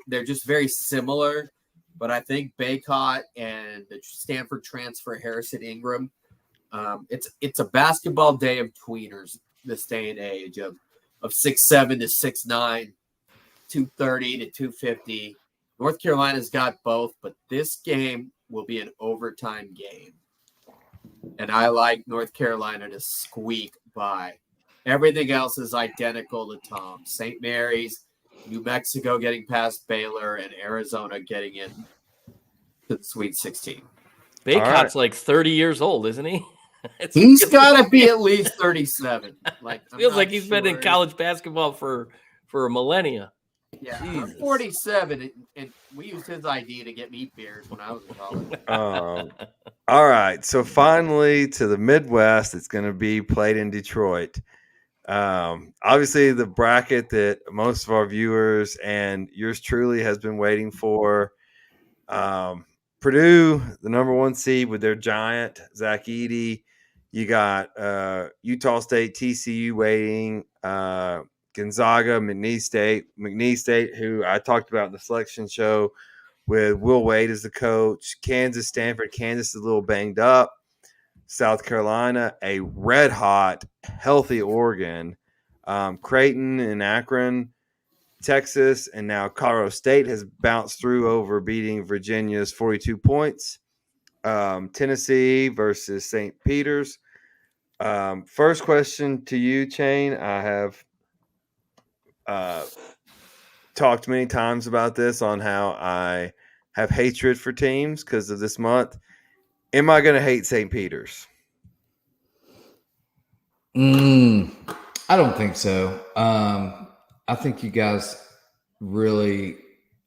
they're just very similar. But I think Baycott and the Stanford transfer Harrison Ingram, it's a basketball day of tweeners this day and age of 6'7" to 6'9", 230 to 250. North Carolina's got both, but this game will be an overtime game. And I like North Carolina to squeak by. Everything else is identical to Tom. St. Mary's, New Mexico getting past Baylor, and Arizona getting in to the Sweet 16. Baycott's like 30 years old, isn't he? He's got to be at least 37. Feels like he's been in college basketball for a millennia. Yeah, I'm 47, and we used his ID to get me beers when I was in college. All right, so finally to the Midwest, it's going to be played in Detroit. Obviously, the bracket that most of our viewers and yours truly has been waiting for. Purdue, the number one seed with their giant, Zach Edey. You got Utah State, TCU waiting. Gonzaga, McNeese State, who I talked about in the selection show with Will Wade as the coach. Kansas, Stanford. Kansas is a little banged up. South Carolina, a red-hot, healthy Oregon. Creighton and Akron, Texas, and now Colorado State has bounced through over beating Virginia's 42 points. Tennessee versus St. Peter's. First question to you, Chain. I have talked many times about this on how I have hatred for teams because of this month. Am I going to hate St. Peter's? I don't think so. I think you guys really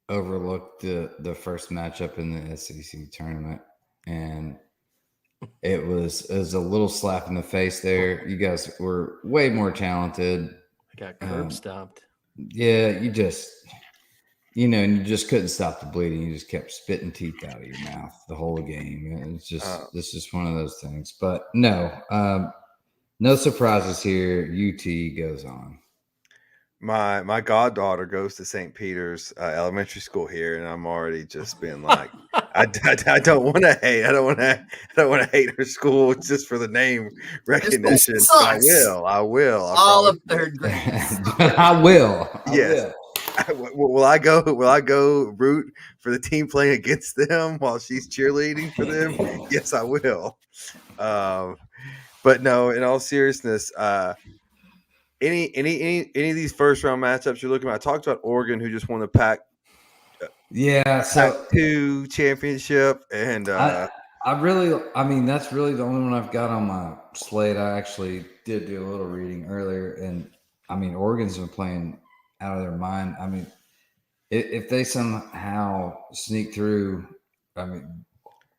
overlooked the first matchup in the SEC tournament, and it was a little slap in the face there. You guys were way more talented. I got curb stomped. Yeah, you just, and you just couldn't stop the bleeding. You just kept spitting teeth out of your mouth the whole game. It's just one of those things. But no, no surprises here. UT goes on. My goddaughter goes to St. Peter's elementary school here, and I'm already just being like, I don't want to hate. I don't want to hate her school just for the name recognition. But I will. All of third grade. I will. Yes. Will I go root for the team playing against them while she's cheerleading for them? Yes, I will. But no, in all seriousness, any of these first round matchups you're looking at? I talked about Oregon, who just won the Pac 2 championship, and that's really the only one I've got on my slate. I actually did do a little reading earlier, and Oregon's been playing out of their mind. If they somehow sneak through,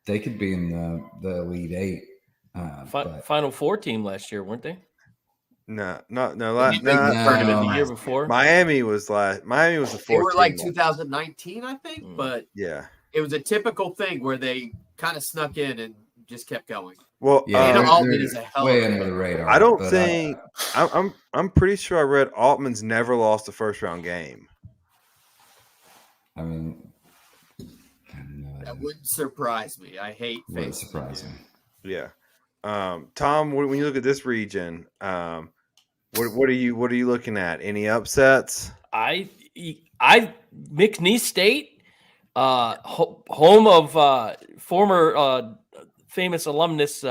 they could be in the Elite Eight. Final Four team last year, weren't they? No. The year before. Miami was the fourth. They were like 2019, I think, but yeah, it was a typical thing where they kind of snuck in and just kept going. Well, Altman is a hell way of under the radar. I don't think I'm pretty sure I read Altman's never lost a first round game. That wouldn't surprise me. I hate wouldn't surprise me. Yeah. Tom, when you look at this region, what are you looking at? Any upsets? McNeese State, home of former famous alumnus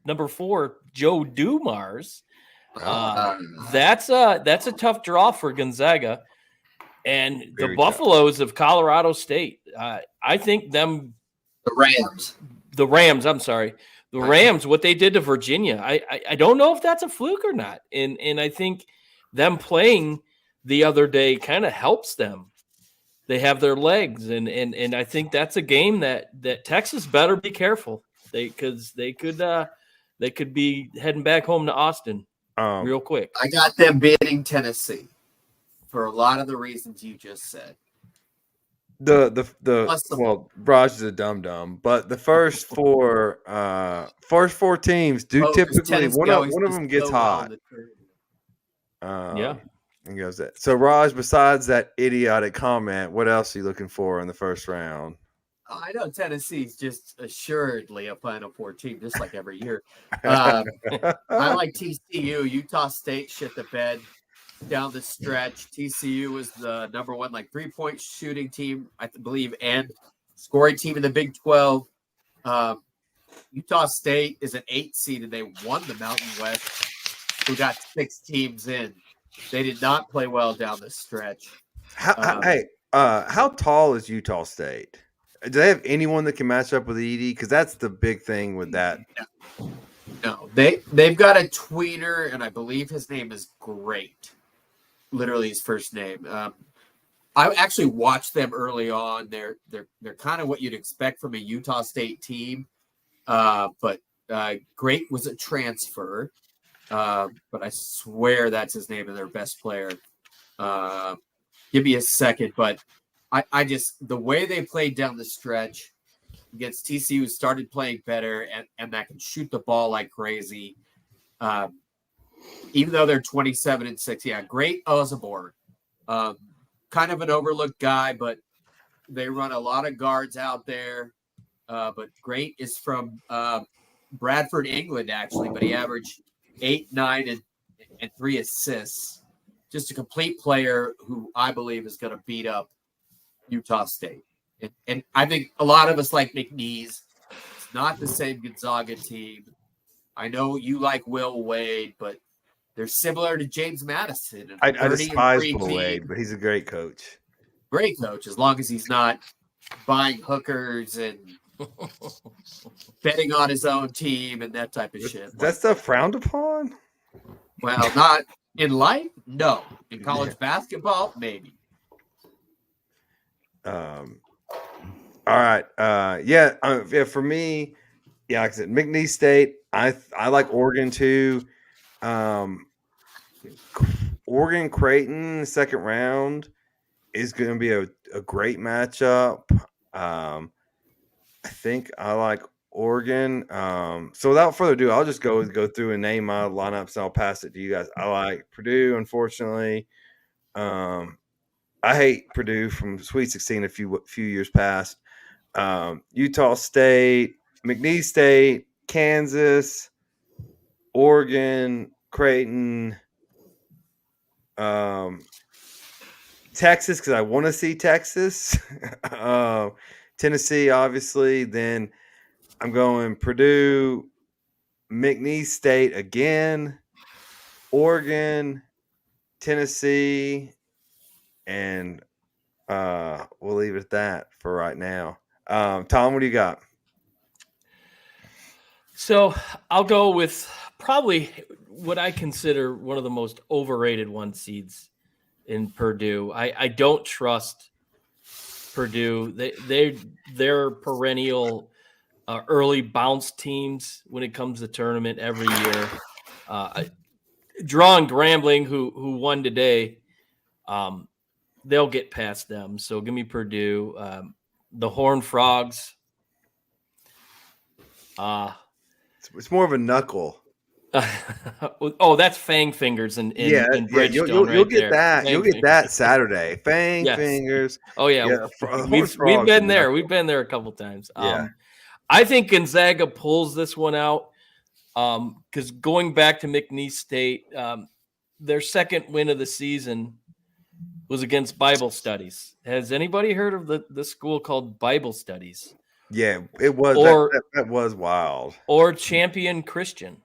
number 4 Joe Dumars. That's a tough draw for Gonzaga, and the Buffaloes of Colorado State. I think the Rams. I'm sorry. The Rams, what they did to Virginia, I don't know if that's a fluke or not. And I think them playing the other day kind of helps them. They have their legs, and I think that's a game that Texas better be careful. They could be heading back home to Austin real quick. I got them beating Tennessee for a lot of the reasons you just said. Raj is a dum-dum, but the first four teams do typically one of them gets hot. Yeah. And goes that. So Raj, besides that idiotic comment, what else are you looking for in the first round? I know Tennessee's just assuredly a Final Four team, just like every year. I like TCU. Utah State shit the bed down the stretch. TCU was the number 1 3-point shooting team, I believe, and scoring team in the Big 12. Utah State is an 8 seed, and they won the Mountain West, who got 6 teams in. They did not play well down the stretch. How tall is Utah State? Do they have anyone that can match up with Edey? Because that's the big thing with that. No, they've got a tweener, and I believe his name is Great. Literally his first name. I actually watched them early on. They're kind of what you'd expect from a Utah State team, but Great was a transfer. But I swear that's his name and their best player. Give me a second, but I just the way they played down the stretch against TCU started playing better and that can shoot the ball like crazy. Even though they're 27-6, yeah, Great Osborne, kind of an overlooked guy, but they run a lot of guards out there. But Great is from Bradford, England, actually, but he averaged 8, 9, and 3 assists. Just a complete player who I believe is going to beat up Utah State. And I think a lot of us like McNeese. It's not the same Gonzaga team. I know you like Will Wade, but they're similar to James Madison. I despise Will Wade, but he's a great coach. Great coach, as long as he's not buying hookers and betting on his own team and that type of shit. That stuff frowned upon? Well, not in life, no. In college basketball, maybe. All right. Yeah. For me, like I said, McNeese State. I like Oregon too. Oregon Creighton second round is going to be a great matchup. I think I like Oregon. So without further ado, I'll just go through and name my lineups and I'll pass it to you guys. I like Purdue, unfortunately. I hate Purdue from Sweet 16 a few years past. Utah State, McNeese State, Kansas, Oregon, Creighton, Texas, because I want to see Texas. Tennessee, obviously. Then I'm going Purdue, McNeese State again, Oregon, Tennessee, and we'll leave it at that for right now. Tom, what do you got? So I'll go with probably what I consider one of the most overrated one seeds in Purdue. I don't trust Purdue. They're perennial early bounce teams when it comes to tournament every year. Drawing Grambling, who won today, they'll get past them. So give me Purdue. The Horned Frogs. It's more of a knuckle. Oh, that's Fang Fingers in Bridgestone. You'll get there. that. Fang You'll get Fingers. that Saturday. Fang Yes. Fingers. Oh yeah, we've been there. We've been there a couple times. Yeah. I think Gonzaga pulls this one out because going back to McNeese State, their second win of the season was against Bible Studies. Has anybody heard of the school called Bible Studies? Yeah, it was. That was wild. Or Champion Christian.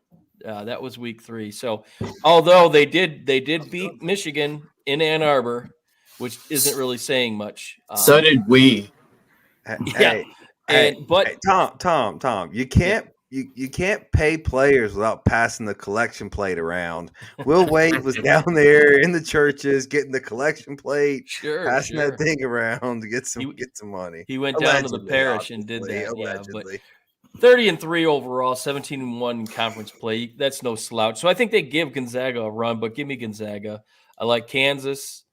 That was week 3. So, although they did beat Michigan in Ann Arbor, which isn't really saying much. So did we. Yeah. Tom, you can't you can't pay players without passing the collection plate around. Will Wade was down there in the churches getting the collection plate, passing that thing around to get some money. He went down to the parish and did that. Allegedly. Yeah, but 30-3 overall, 17-1 conference play. That's no slouch. So I think they give Gonzaga a run, but give me Gonzaga. I like Kansas.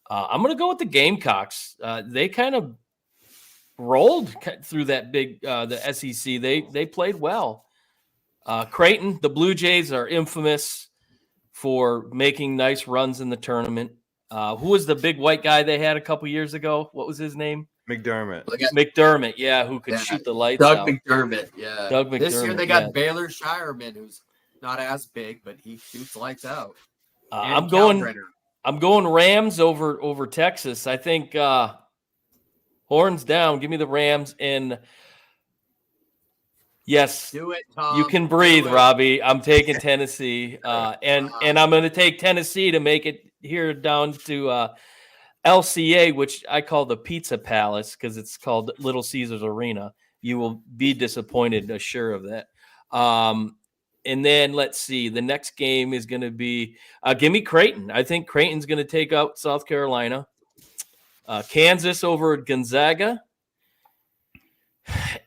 I'm going to go with the Gamecocks. They kind of rolled through that big the SEC. They played well. Creighton, the Blue Jays are infamous for making nice runs in the tournament. Who was the big white guy they had a couple years ago? What was his name? McDermott. Yeah, who could shoot the lights out. Doug McDermott. This year they got Baylor Shireman, who's not as big, but he shoots lights out. I'm going Rams over Texas. I think horns down. Give me the Rams. And yes, do it, Tom. You can breathe, Robbie. I'm taking Tennessee, and I'm going to take Tennessee to make it here down to LCA, which I call the Pizza Palace because it's called Little Caesars Arena. You will be disappointed, sure of that. And then let's see. The next game is going to be give me Creighton. I think Creighton's going to take out South Carolina. Kansas over Gonzaga.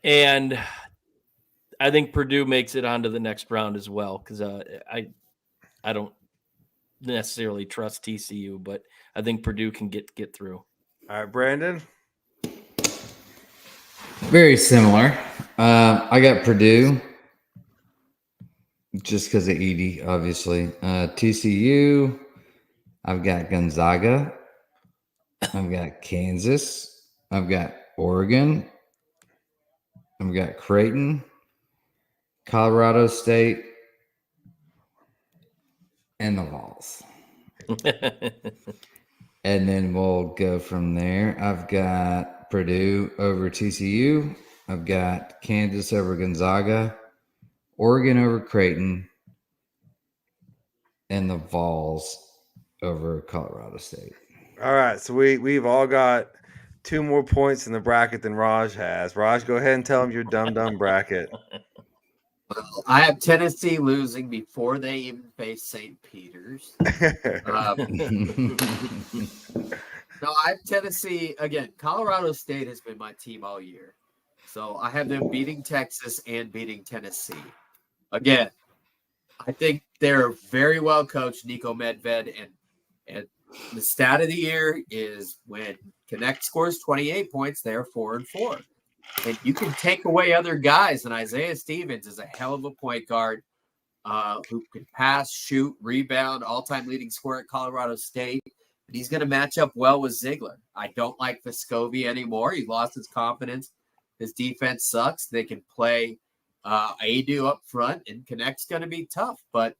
And I think Purdue makes it onto the next round as well because I don't necessarily trust TCU, but I think Purdue can get through. All right, Brandon. Very similar. I got Purdue just because of Edie, obviously. TCU. I've got Gonzaga. I've got Kansas. I've got Oregon. I've got Creighton, Colorado State, and the Vols. And then we'll go from there. I've got Purdue over TCU. I've got Kansas over Gonzaga, Oregon over Creighton, and the Vols over Colorado State. All right, so we've all got 2 more points in the bracket than Raj has. Raj, go ahead and tell him your dumb bracket. Well, I have Tennessee losing before they even face St. Peter's. No, I have Tennessee again. Colorado State has been my team all year, so I have them beating Texas and beating Tennessee. Again, I think they're very well coached, Nico Medved, and the stat of the year is when Connect scores 28 points, they're 4-4. And you can take away other guys, and Isaiah Stevens is a hell of a point guard who can pass, shoot, rebound, all-time leading scorer at Colorado State. And he's going to match up well with Ziegler. I don't like Vescovi anymore. He lost his confidence. His defense sucks. They can play Adu up front, and Connect's going to be tough. But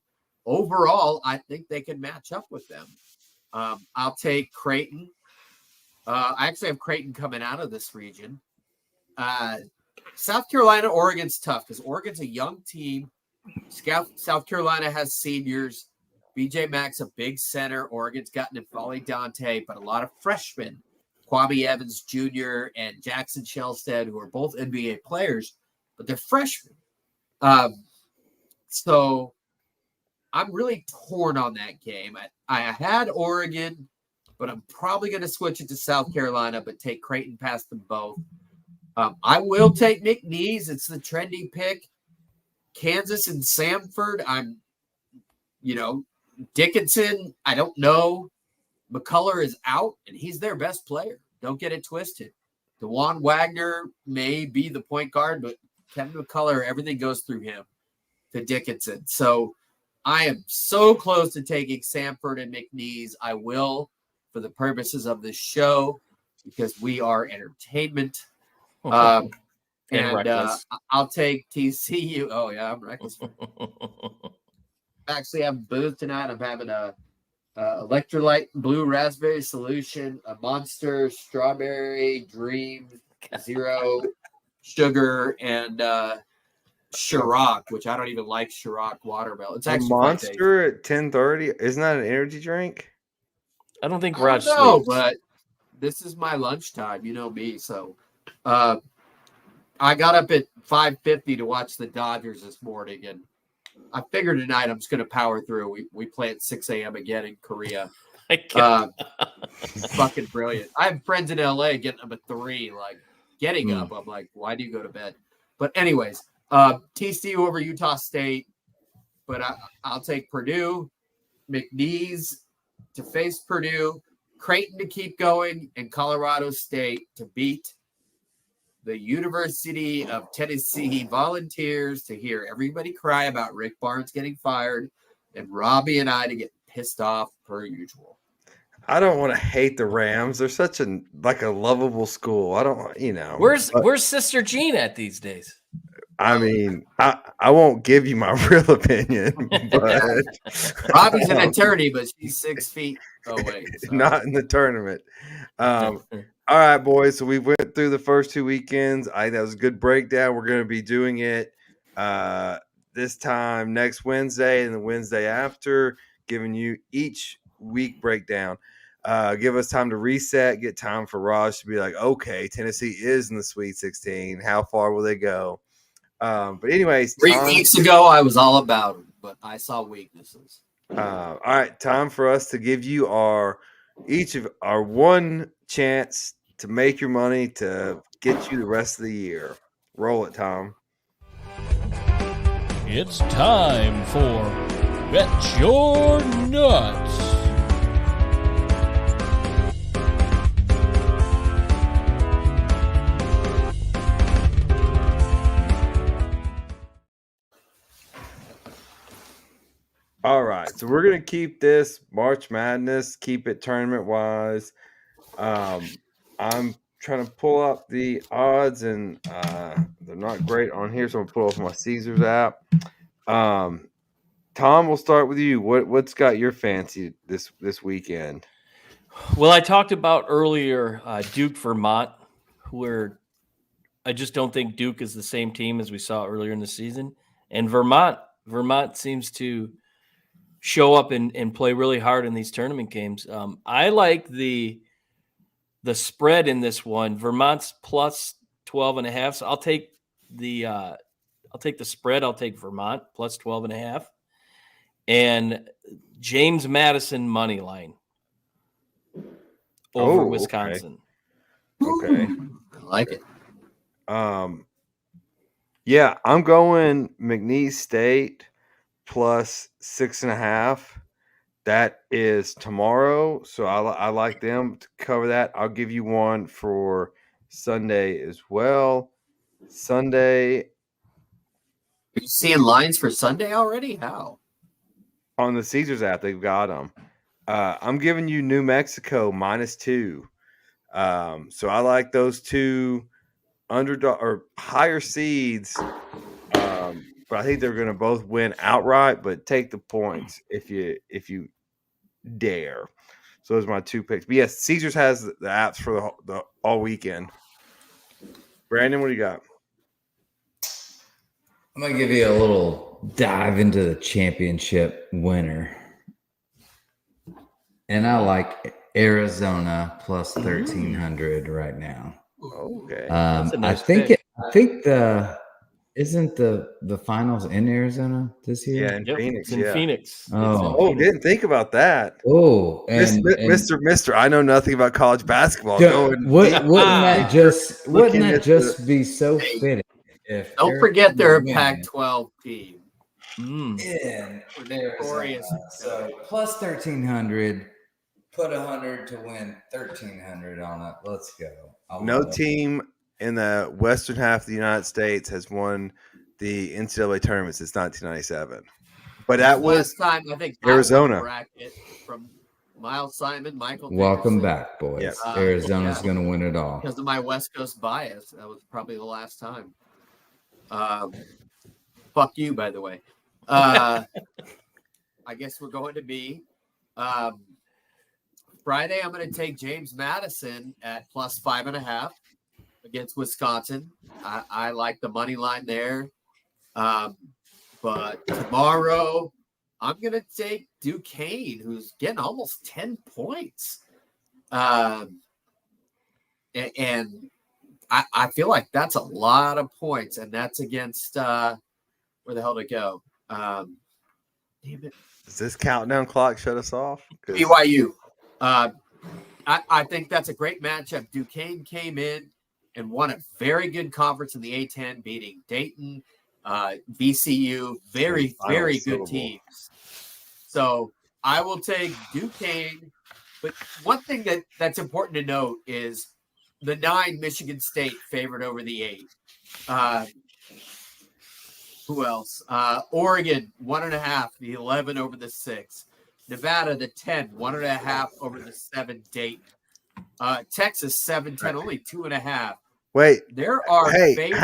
overall, I think they can match up with them. I'll take Creighton. I actually have Creighton coming out of this region. South Carolina, Oregon's tough because Oregon's a young team. South Carolina has seniors. BJ Mack's a big center. Oregon's gotten N'Faly Dante, but a lot of freshmen. Kwame Evans Jr. and Jackson Shelstead, who are both NBA players, but they're freshmen. So I'm really torn on that game. I had Oregon, but I'm probably going to switch it to South Carolina, but take Creighton past them both. I will take McNeese. It's the trendy pick. Kansas and Samford. Dickinson, I don't know. McCullough is out, and he's their best player. Don't get it twisted. DeJuan Wagner may be the point guard, but Kevin McCullough, everything goes through him to Dickinson. So I am so close to taking Samford and McNeese. I will for the purposes of this show because we are entertainment. And I'll take TCU. Oh, yeah, I'm reckless. Actually, I'm booze tonight. I'm having a electrolyte blue raspberry solution, a Monster strawberry dream, zero sugar, and Ciroc, which I don't even like Ciroc watermelon. It's actually Monster at 10:30. Isn't that an energy drink? I don't think Raj No, sleeps. but this is my lunchtime. You know me, so I got up at 5:50 to watch the Dodgers this morning, and I figured tonight I'm just going to power through. We play at 6 a.m. again in Korea. Fucking brilliant. I have friends in LA getting up at 3, like getting up. I'm like, why do you go to bed? But anyways, TCU over Utah State, but I'll take Purdue, McNeese to face Purdue, Creighton to keep going, and Colorado State to beat the University of Tennessee Volunteers to hear everybody cry about Rick Barnes getting fired and Robbie and I to get pissed off per usual. I don't want to hate the Rams. They're such a lovable school. I don't, Where's Sister Jean at these days? I mean, I won't give you my real opinion, but Robbie's an attorney, but she's 6 feet away. So. Not in the tournament. All right, boys. So we went through the first 2 weekends. I think that was a good breakdown. We're going to be doing it this time next Wednesday and the Wednesday after, giving you each week breakdown. Give us time to reset, get time for Raj to be like, okay, Tennessee is in the Sweet 16. How far will they go? But anyways, 3 weeks ago, I was all about it, but I saw weaknesses. All right, time for us to give you each of our one chance to make your money to get you the rest of the year. Roll it, Tom. It's time for Bet Your Nuts. All right, so we're going to keep this March Madness, keep it tournament-wise. I'm trying to pull up the odds, and they're not great on here, so I'm going to pull off my Caesars app. Tom, we'll start with you. What's got your fancy this weekend? Well, I talked about earlier Duke, Vermont, where I just don't think Duke is the same team as we saw earlier in the season. And Vermont seems to show up and play really hard in these tournament games. I like the spread in this one. Vermont's plus 12.5. So I'll I'll take the spread. I'll take Vermont plus 12.5. And James Madison money line over Oh, Wisconsin. Okay. I like it. Yeah, I'm going McNeese State plus 6.5. That is tomorrow, so I like them to cover that. I'll give you one for Sunday as well. Sunday Are you seeing lines for Sunday already? How? on the Caesars app, they've got them. I'm giving you New Mexico -2. So I like those two underdog or higher seeds. But I think they're going to both win outright. But take the points if you dare. So those are my two picks. But yes, Caesars has the apps for the all weekend. Brandon, what do you got? I'm going to give you a little dive into the championship winner. And I like Arizona plus 1,300 right now. Okay. I think isn't the finals in Arizona this year? Yeah, in Phoenix. It's in Yeah. Phoenix. Didn't think about that. Oh, and Mister, I know nothing about college basketball. wouldn't that just be so fitting? If Don't forget they're a Pac-12 team. In Arizona. So plus 1,300, put 100 to win 1,300 on it. Let's go. No team in the western half of the United States has won the NCAA tournament since 1997. But that was last time I think Arizona. Bracket from Miles Simon, Michael. Welcome Dickerson. back, boys. Yes. Arizona's going to win it all because of my West Coast bias. That was probably the last time. Fuck you, by the way. I guess we're going to be Friday. I'm going to take James Madison at plus 5.5 against Wisconsin. I like the money line there. But tomorrow, I'm going to take Duquesne, who's getting almost 10 points. And I feel like that's a lot of points, and that's against where the hell to go? Damn it. Does this countdown clock shut us off? BYU. I think that's a great matchup. Duquesne came in and won a very good conference in the A-10, beating Dayton, VCU, very, very good teams. So I will take Duquesne. But one thing that's important to note is the 9 Michigan State favored over the 8. Who else? Oregon 1.5, the 11 over the 6. Nevada the 10, 1.5 over the 7 Dayton. Texas 7-10, only 2.5. Wait, there are favorites.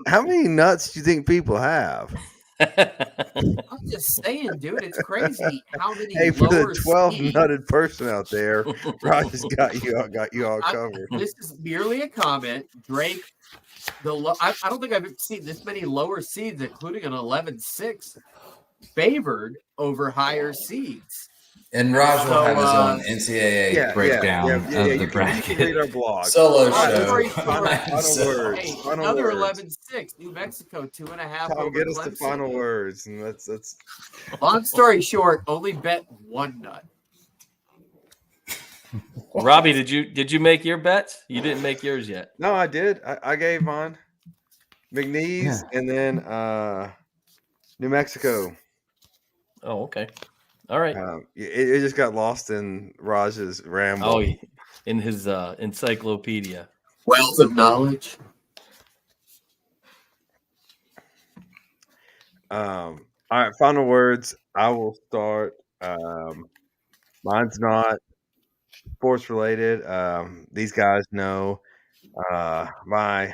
how many nuts do you think people have? I'm just saying, dude, it's crazy how many. Hey, for the 12 seeds. nutted person out there, Roger's got you all covered. This is merely a comment. Drake, I don't think I've seen this many lower seeds, including an 11-6, favored over higher seeds. And Raj will have his own NCAA breakdown of the bracket. You can read our blog. Solo show. Final words. 11-6. New Mexico 2.5. Tom, get us the final words, and let's. Long story short, only bet one nut. Robbie, did you make your bets? You didn't make yours yet. No, I did. I gave mine. McNeese and then New Mexico. Oh, okay. All right. It just got lost in Raj's ramble. Oh, in his encyclopedia. Wealth of knowledge. All right, final words. I will start. Mine's not sports related. These guys know my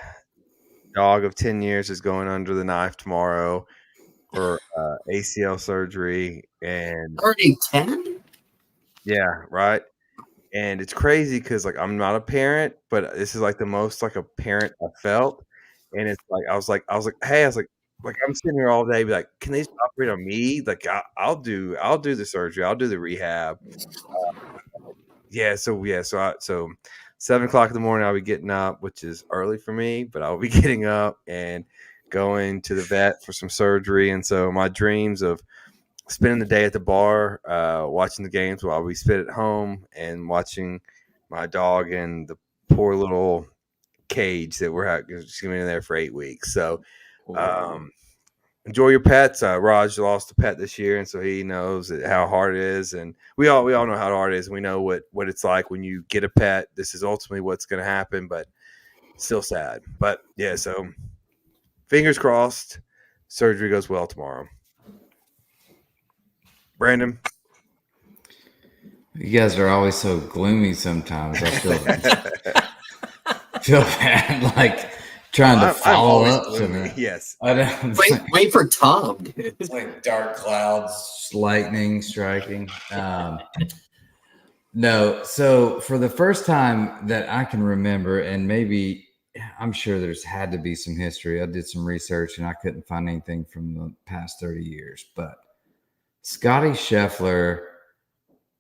dog of 10 years is going under the knife tomorrow for ACL surgery. And already 10? Yeah, right. And it's crazy because like I'm not a parent, but this is like the most like a parent I felt. And it's like I was like, hey, I'm sitting here all day, be like, can they just operate on me? Like I'll do the surgery, I'll do the rehab. So 7 o'clock in the morning I'll be getting up, which is early for me, but I'll be getting up and going to the vet for some surgery. And so my dreams of spending the day at the bar, watching the games while we spit at home and watching my dog in the poor little cage that we're just going to be in there for 8 weeks. So, enjoy your pets. Raj lost a pet this year, and so he knows how hard it is. And we all know how hard it is. And we know what it's like when you get a pet. This is ultimately what's going to happen, but still sad. But yeah, so fingers crossed, surgery goes well tomorrow. Brandon, you guys are always so gloomy sometimes. I feel bad, like trying to follow up to me. Yes. Wait for Tom, dude. It's like dark clouds, lightning striking. No, so for the first time that I can remember, and maybe I'm sure there's had to be some history. I did some research and I couldn't find anything from the past 30 years, but Scotty Scheffler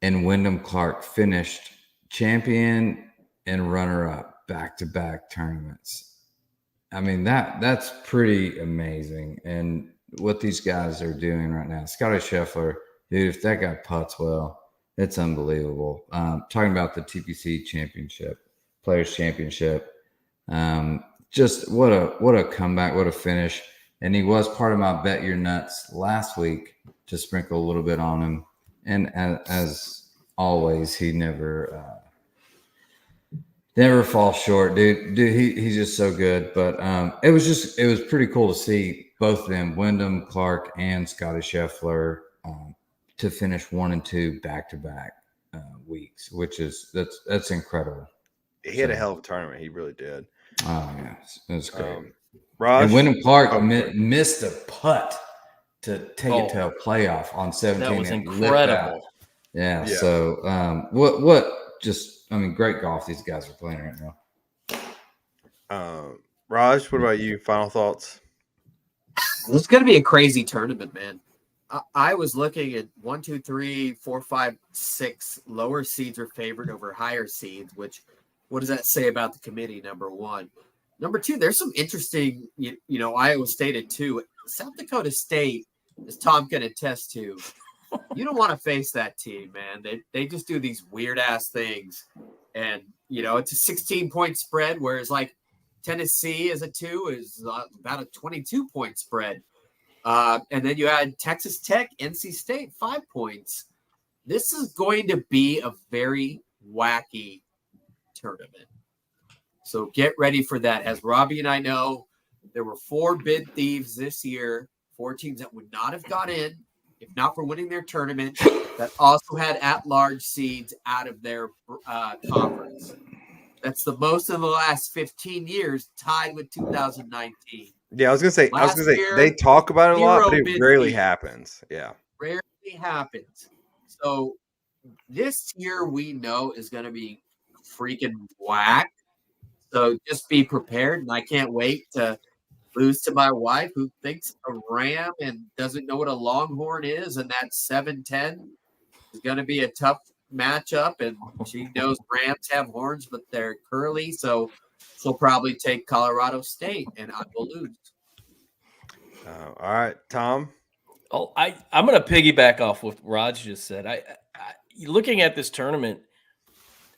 and Wyndham Clark finished champion and runner-up back-to-back tournaments. I mean, that's pretty amazing. And what these guys are doing right now, Scotty Scheffler, dude, if that guy putts well, it's unbelievable. Talking about the TPC championship, Players Championship, just what a comeback, what a finish. And he was part of my Bet Your Nuts last week to sprinkle a little bit on him. And as always, he never falls short, dude. He's just so good. But it was pretty cool to see both of them, Wyndham Clark and Scotty Scheffler, to finish 1 and 2 back-to-back weeks, which is that's incredible. He had a hell of a tournament. He really did. Oh yeah, it was great. Raj, and Wyndham Clark missed a putt to take it to a playoff on 17. That was incredible. Yeah. So what? Just great golf these guys are playing right now. Raj, what about you? Final thoughts? It's going to be a crazy tournament, man. I was looking at 1, 2, 3, 4, 5, 6 lower seeds are favored over higher seeds, which what does that say about the committee? Number one. Number two, there's some interesting, Iowa State at 2. South Dakota State, as Tom can attest to, you don't want to face that team, man. They just do these weird ass things. And, it's a 16-point spread, whereas like Tennessee as a 2 is about a 22-point spread. And then you add Texas Tech, NC State, 5 points. This is going to be a very wacky tournament. So get ready for that. As Robbie and I know, there were 4 bid thieves this year, 4 teams that would not have got in if not for winning their tournament, that also had at-large seeds out of their conference. That's the most in the last 15 years, tied with 2019. Yeah, I was gonna say they talk about it a lot, but it rarely happens. Yeah, rarely happens. So this year we know is going to be freaking whack. So just be prepared, and I can't wait to lose to my wife who thinks a ram and doesn't know what a longhorn is, and that 7-10 is going to be a tough matchup, and she knows rams have horns, but they're curly, so she'll probably take Colorado State, and I will lose. All right, Tom? I'm going to piggyback off what Raj just said. I looking at this tournament,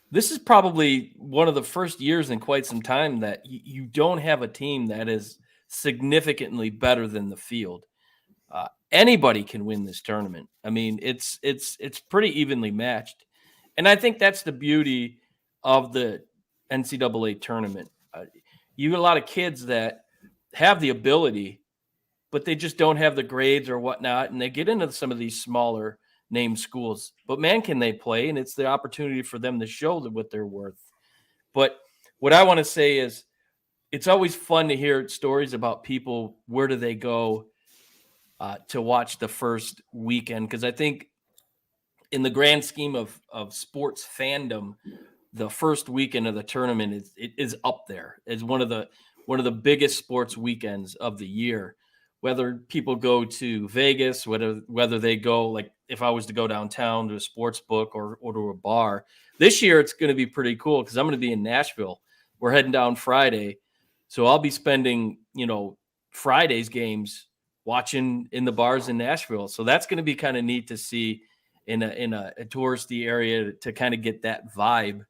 this is probably one of the first years in quite some time that you don't have a team that is significantly better than the field. Anybody can win this tournament. I mean, it's pretty evenly matched, and I think that's the beauty of the NCAA tournament. You get a lot of kids that have the ability, but they just don't have the grades or whatnot, and they get into some of these smaller name schools. But man, can they play? And it's the opportunity for them to show what they're worth. But what I want to say is, it's always fun to hear stories about people. Where do they go to watch the first weekend? Because I think in the grand scheme of sports fandom, the first weekend of the tournament is up there as one of the biggest sports weekends of the year. Whether people go to Vegas, whether they go, like if I was to go downtown to a sports book or to a bar, this year it's going to be pretty cool because I'm going to be in Nashville. We're heading down Friday. So I'll be spending, Friday's games watching in the bars in Nashville. So that's going to be kind of neat to see in a touristy area to kind of get that vibe.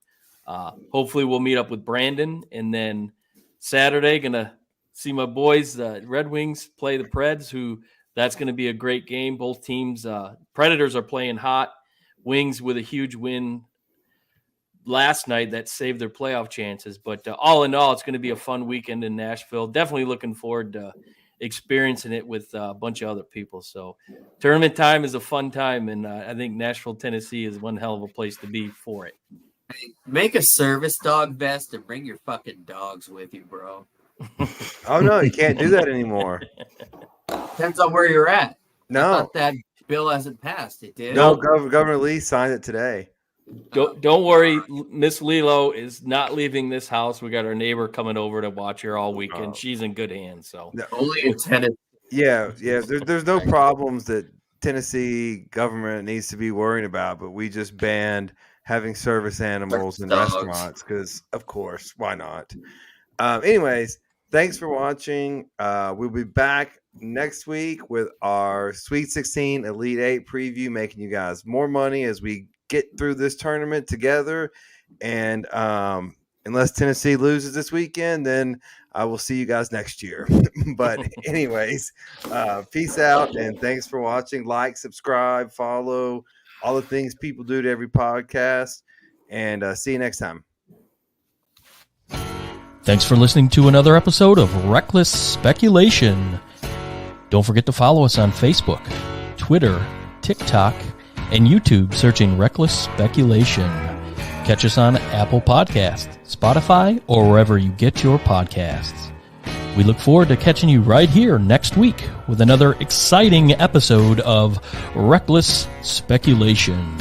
Hopefully we'll meet up with Brandon, and then Saturday going to see my boys, the Red Wings, play the Preds, who that's going to be a great game. Both teams, Predators are playing hot. Wings with a huge win last night that saved their playoff chances. But all in all, it's going to be a fun weekend in Nashville. Definitely looking forward to experiencing it with a bunch of other people. So tournament time is a fun time, and I think Nashville, Tennessee is one hell of a place to be for it. Hey, make a service dog vest and bring your fucking dogs with you, bro. Oh, no, you can't do that anymore. Depends on where you're at. No. I thought that bill hasn't passed. It did. No, Governor Lee signed it today. Don't worry, Miss Lilo is not leaving this house. We got our neighbor coming over to watch her all weekend. Oh. She's in good hands. So Only in Tennessee. Yeah. There's no problems that Tennessee government needs to be worrying about, but we just banned having service animals in Dogs. restaurants because, of course, why not? Anyways, thanks for watching. We'll be back next week with our Sweet 16 Elite 8 preview, making you guys more money as we get through this tournament together. And unless Tennessee loses this weekend, then I will see you guys next year. But anyways, peace out, and thanks for watching. Like, subscribe, follow, all the things people do to every podcast, and see you next time. thanks for listening to another episode of Reckless Speculation. Don't forget to follow us on Facebook, Twitter, TikTok, and YouTube, searching Reckless Speculation. Catch us on Apple Podcasts, Spotify, or wherever you get your podcasts. We look forward to catching you right here next week with another exciting episode of Reckless Speculation.